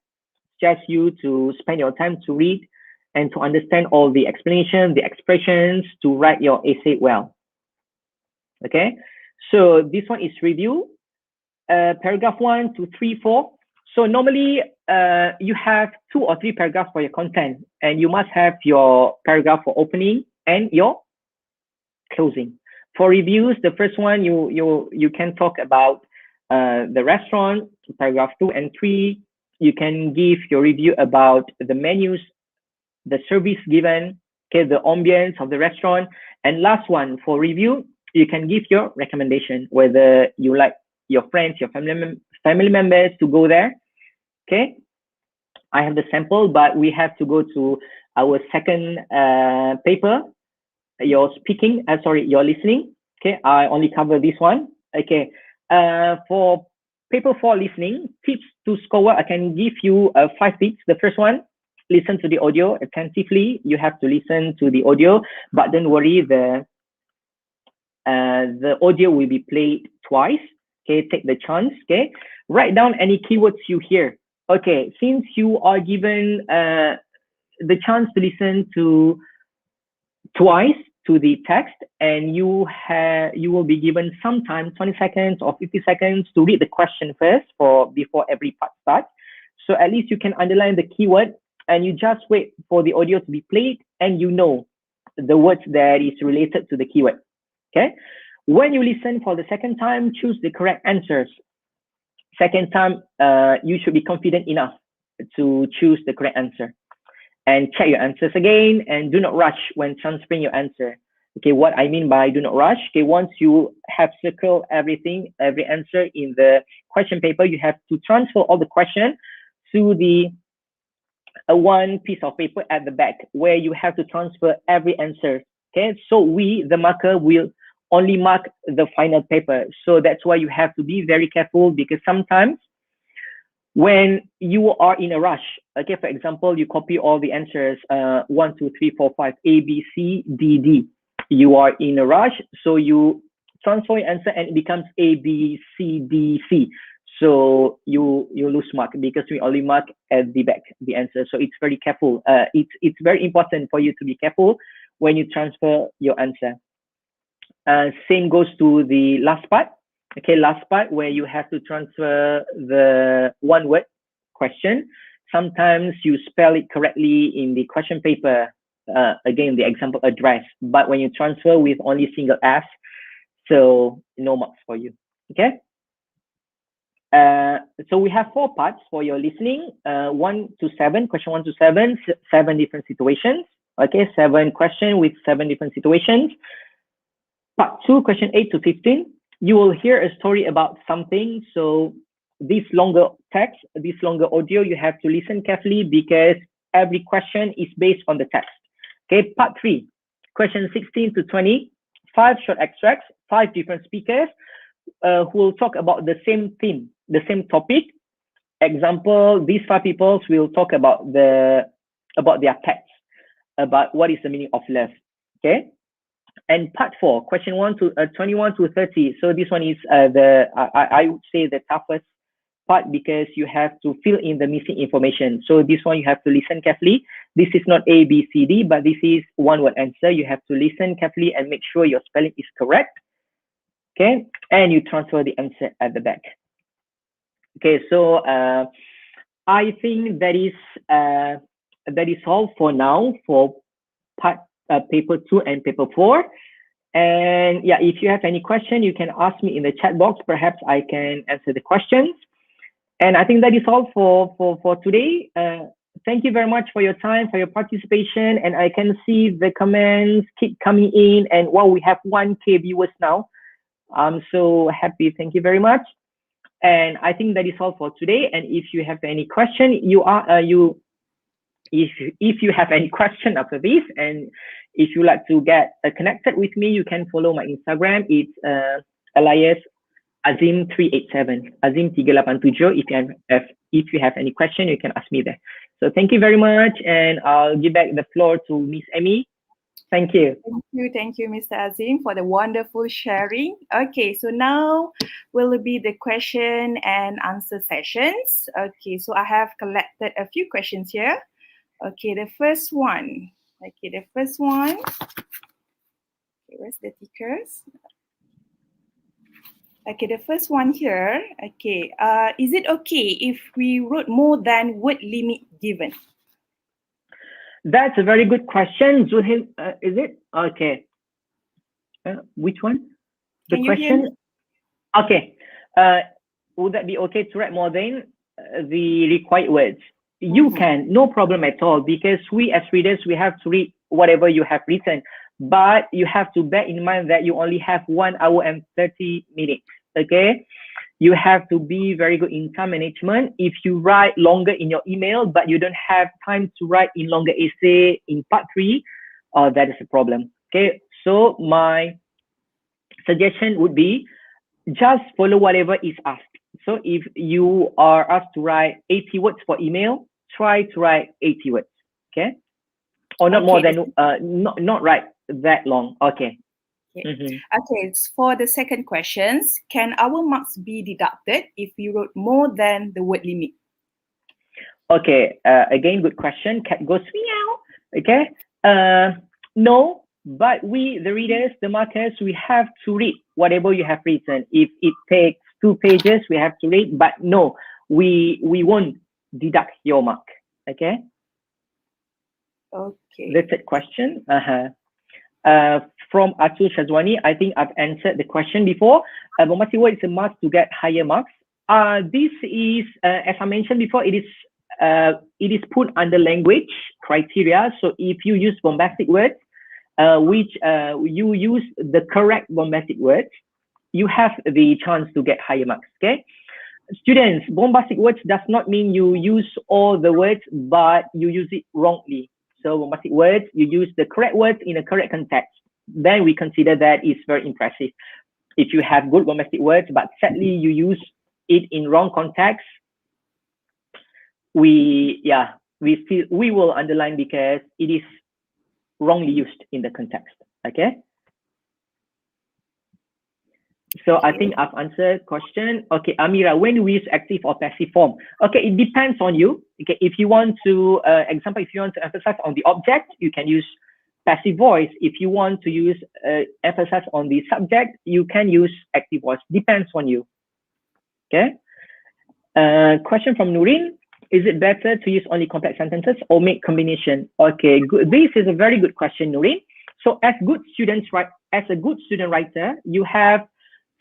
Just you to spend your time to read and to understand all the explanation, the expressions, to write your essay well. Okay, so this one is review. Paragraph 1, 2, 3, 4. So normally you have 2 or 3 paragraphs for your content, and you must have your paragraph for opening and your closing. For reviews, the first one you can talk about the restaurant. Paragraph 2 and 3, you can give your review about the menus, the service given, okay, the ambience of the restaurant. And last one, for review, you can give your recommendation, whether you like your friends, your family members to go there. Okay, I have the sample, but we have to go to our second paper. Your listening. Okay, I only cover this one. Okay. For paper 4 listening, tips to score well, I can give you 5 tips. The first one, listen to the audio attentively. You have to listen to the audio, but don't worry, the audio will be played twice. Okay, take the chance. Okay, write down any keywords you hear. Okay, since you are given the chance to listen to twice to the text, and you will be given some time, 20 seconds or 50 seconds, to read the question first before every part starts. So at least you can underline the keyword, and you just wait for the audio to be played, and you know the words that is related to the keyword. Okay. When you listen for the second time, choose the correct answers. Second time, you should be confident enough to choose the correct answer. And check your answers again, and do not rush when transferring your answer. Okay, what I mean by do not rush, okay, once you have circled everything, every answer in the question paper, you have to transfer all the question to the one piece of paper at the back where you have to transfer every answer. Okay, so the marker, will only mark the final paper. So that's why you have to be very careful, because sometimes when you are in a rush, okay, for example, you copy all the answers, 1, 2, 3, 4, 5, A, B, C, D, D. You are in a rush, so you transfer your answer and it becomes A, B, C, D, C. So you lose mark, because we only mark at the back the answer. So it's very careful. It's very important for you to be careful when you transfer your answer. Same goes to the last part. Okay, last part where you have to transfer the one word question. Sometimes you spell it correctly in the question paper. Again, the example address, but when you transfer with only single S, so no marks for you. Okay. So we have 4 parts for your listening. 1 to 7, question 1 to 7, 7 different situations. Okay, 7 questions with 7 different situations. Part 2, question 8 to 15. You will hear a story about something. So this longer text, this longer audio, you have to listen carefully, because every question is based on the text. Okay, part 3, question 16 to 20, 5 short extracts, 5 different speakers who will talk about the same theme, the same topic. Example, these 5 people will talk about their pets, about what is the meaning of love. Okay. And part 4, question 1 to 21 to 30. So this one is I would say the toughest part, because you have to fill in the missing information. So this one you have to listen carefully. This is not A, B, C, D, but this is one word answer. You have to listen carefully and make sure your spelling is correct. Okay, and you transfer the answer at the back. Okay, so I think that is all for now for part paper 2 and paper 4. And yeah, if you have any question, you can ask me in the chat box. Perhaps I can answer the questions. And I think that is all for today. Thank you very much for your time, for your participation. And I can see the comments keep coming in. And wow, we have 1K viewers now. I'm so happy. Thank you very much. And I think that is all for today. And if you have any question, if you have any question after this, and if you like to get connected with me, you can follow my Instagram. It's alias Azim 387, Azim 387. If you have any question, you can ask me there. So thank you very much, and I'll give back the floor to Miss Amy. Thank you. Thank you, Mr. Azim, for the wonderful sharing. Okay, so now will be the question and answer sessions. Okay, so I have collected a few questions here. Okay, the first one. Okay, where's the tickers? Okay, the first one here. Okay, is it okay if we wrote more than word limit given? That's a very good question, Zuhil. Is it? Okay. Which one? The question? Okay. Would that be okay to write more than the required words? You can, no problem at all, because we as readers, we have to read whatever you have written. But you have to bear in mind that you only have 1 hour and 30 minutes. Okay. You have to be very good in time management. If you write longer in your email, but you don't have time to write in longer essay in part 3, that is a problem. Okay, so my suggestion would be just follow whatever is asked. So if you are asked to write 80 words for email, try to write 80 words, okay? Or not more than, not write that long, okay. Okay. Okay, for the second questions, can our marks be deducted if we wrote more than the word limit? Okay, again, good question. Cat goes meow. Okay, no, but we, the readers, the markers, we have to read whatever you have written. If it takes 2 pages, we have to read, but no, we won't deduct your mark. Okay. Okay. The third question. From Atul Shazwani, I think I've answered the question before. Bombastic word is a must to get higher marks. This is, as I mentioned before, it is put under language criteria. So if you use bombastic words, which you use the correct bombastic words, you have the chance to get higher marks. Okay, students, bombastic words does not mean you use all the words, but you use it wrongly. So bombastic words, you use the correct words in a correct context. Then we consider that is very impressive. If you have good bombastic words, but sadly you use it in wrong context, we will underline because it is wrongly used in the context. Okay. So I think I've answered question. Okay, Amira, when do we use active or passive form? Okay, it depends on you. Okay, if you want to, example, if you want to emphasize on the object, you can use passive voice. If you want to use emphasis on the subject, you can use active voice. Depends on you. Okay. Question from Nurin. Is it better to use only complex sentences or make combination? Okay, good. This is a very good question, Nurin. So as good students, as a good student writer, you have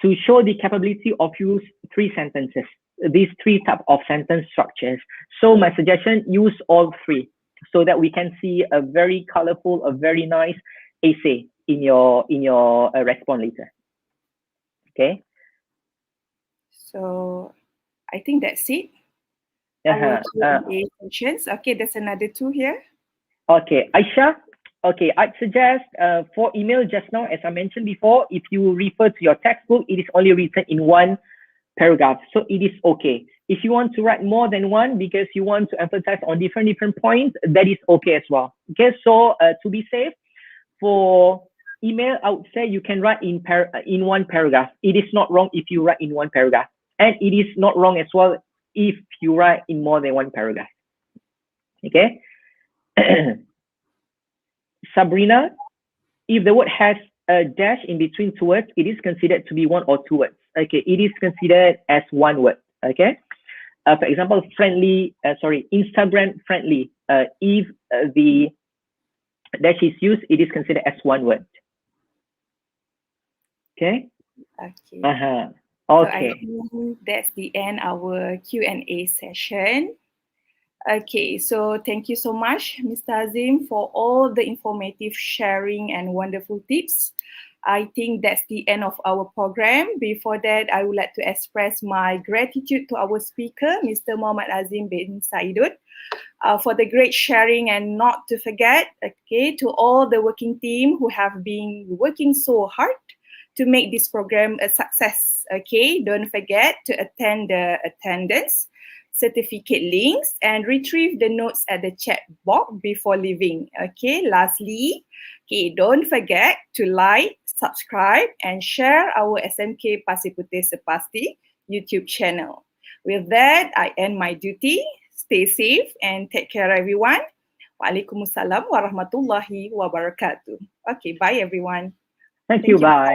to show the capability of use 3 sentences, these 3 types of sentence structures. So my suggestion, use all 3 so that we can see a very colorful, a very nice essay in your response later. Okay. So I think that's it. Our Q&A questions. Okay, there's another 2 here. Okay, Aisha. Okay, I'd suggest for email just now, as I mentioned before, if you refer to your textbook, it is only written in 1 paragraph. So it is okay. If you want to write more than 1 because you want to emphasize on different points, that is okay as well. Okay, so to be safe, for email, I would say you can write in 1 paragraph. It is not wrong if you write in 1 paragraph. And it is not wrong as well if you write in more than 1 paragraph. Okay. Sabrina, if the word has a dash in between 2 words, it is considered to be 1 or 2 words. Okay, it is considered as 1 word. Okay. For example, friendly, Instagram friendly. If the dash is used, it is considered as 1 word. Okay. Okay. Okay. So I think that's the end of our Q&A session. Okay, so thank you so much, Mr. Azim, for all the informative sharing and wonderful tips. I think that's the end of our program. Before that, I would like to express my gratitude to our speaker, Mr. Mohd Azim bin Saidon, for the great sharing, and not to forget, okay, to all the working team who have been working so hard to make this program a success. Okay, don't forget to attend the attendance, certificate links, and retrieve the notes at the chat box before leaving. Okay, lastly, okay, don't forget to like, subscribe, and share our SMK Pasir Putih Sepasti YouTube channel. With that, I end my duty. Stay safe and take care, everyone. Waalaikumsalam warahmatullahi wabarakatuh. Okay, bye, everyone. Thank you. Bye.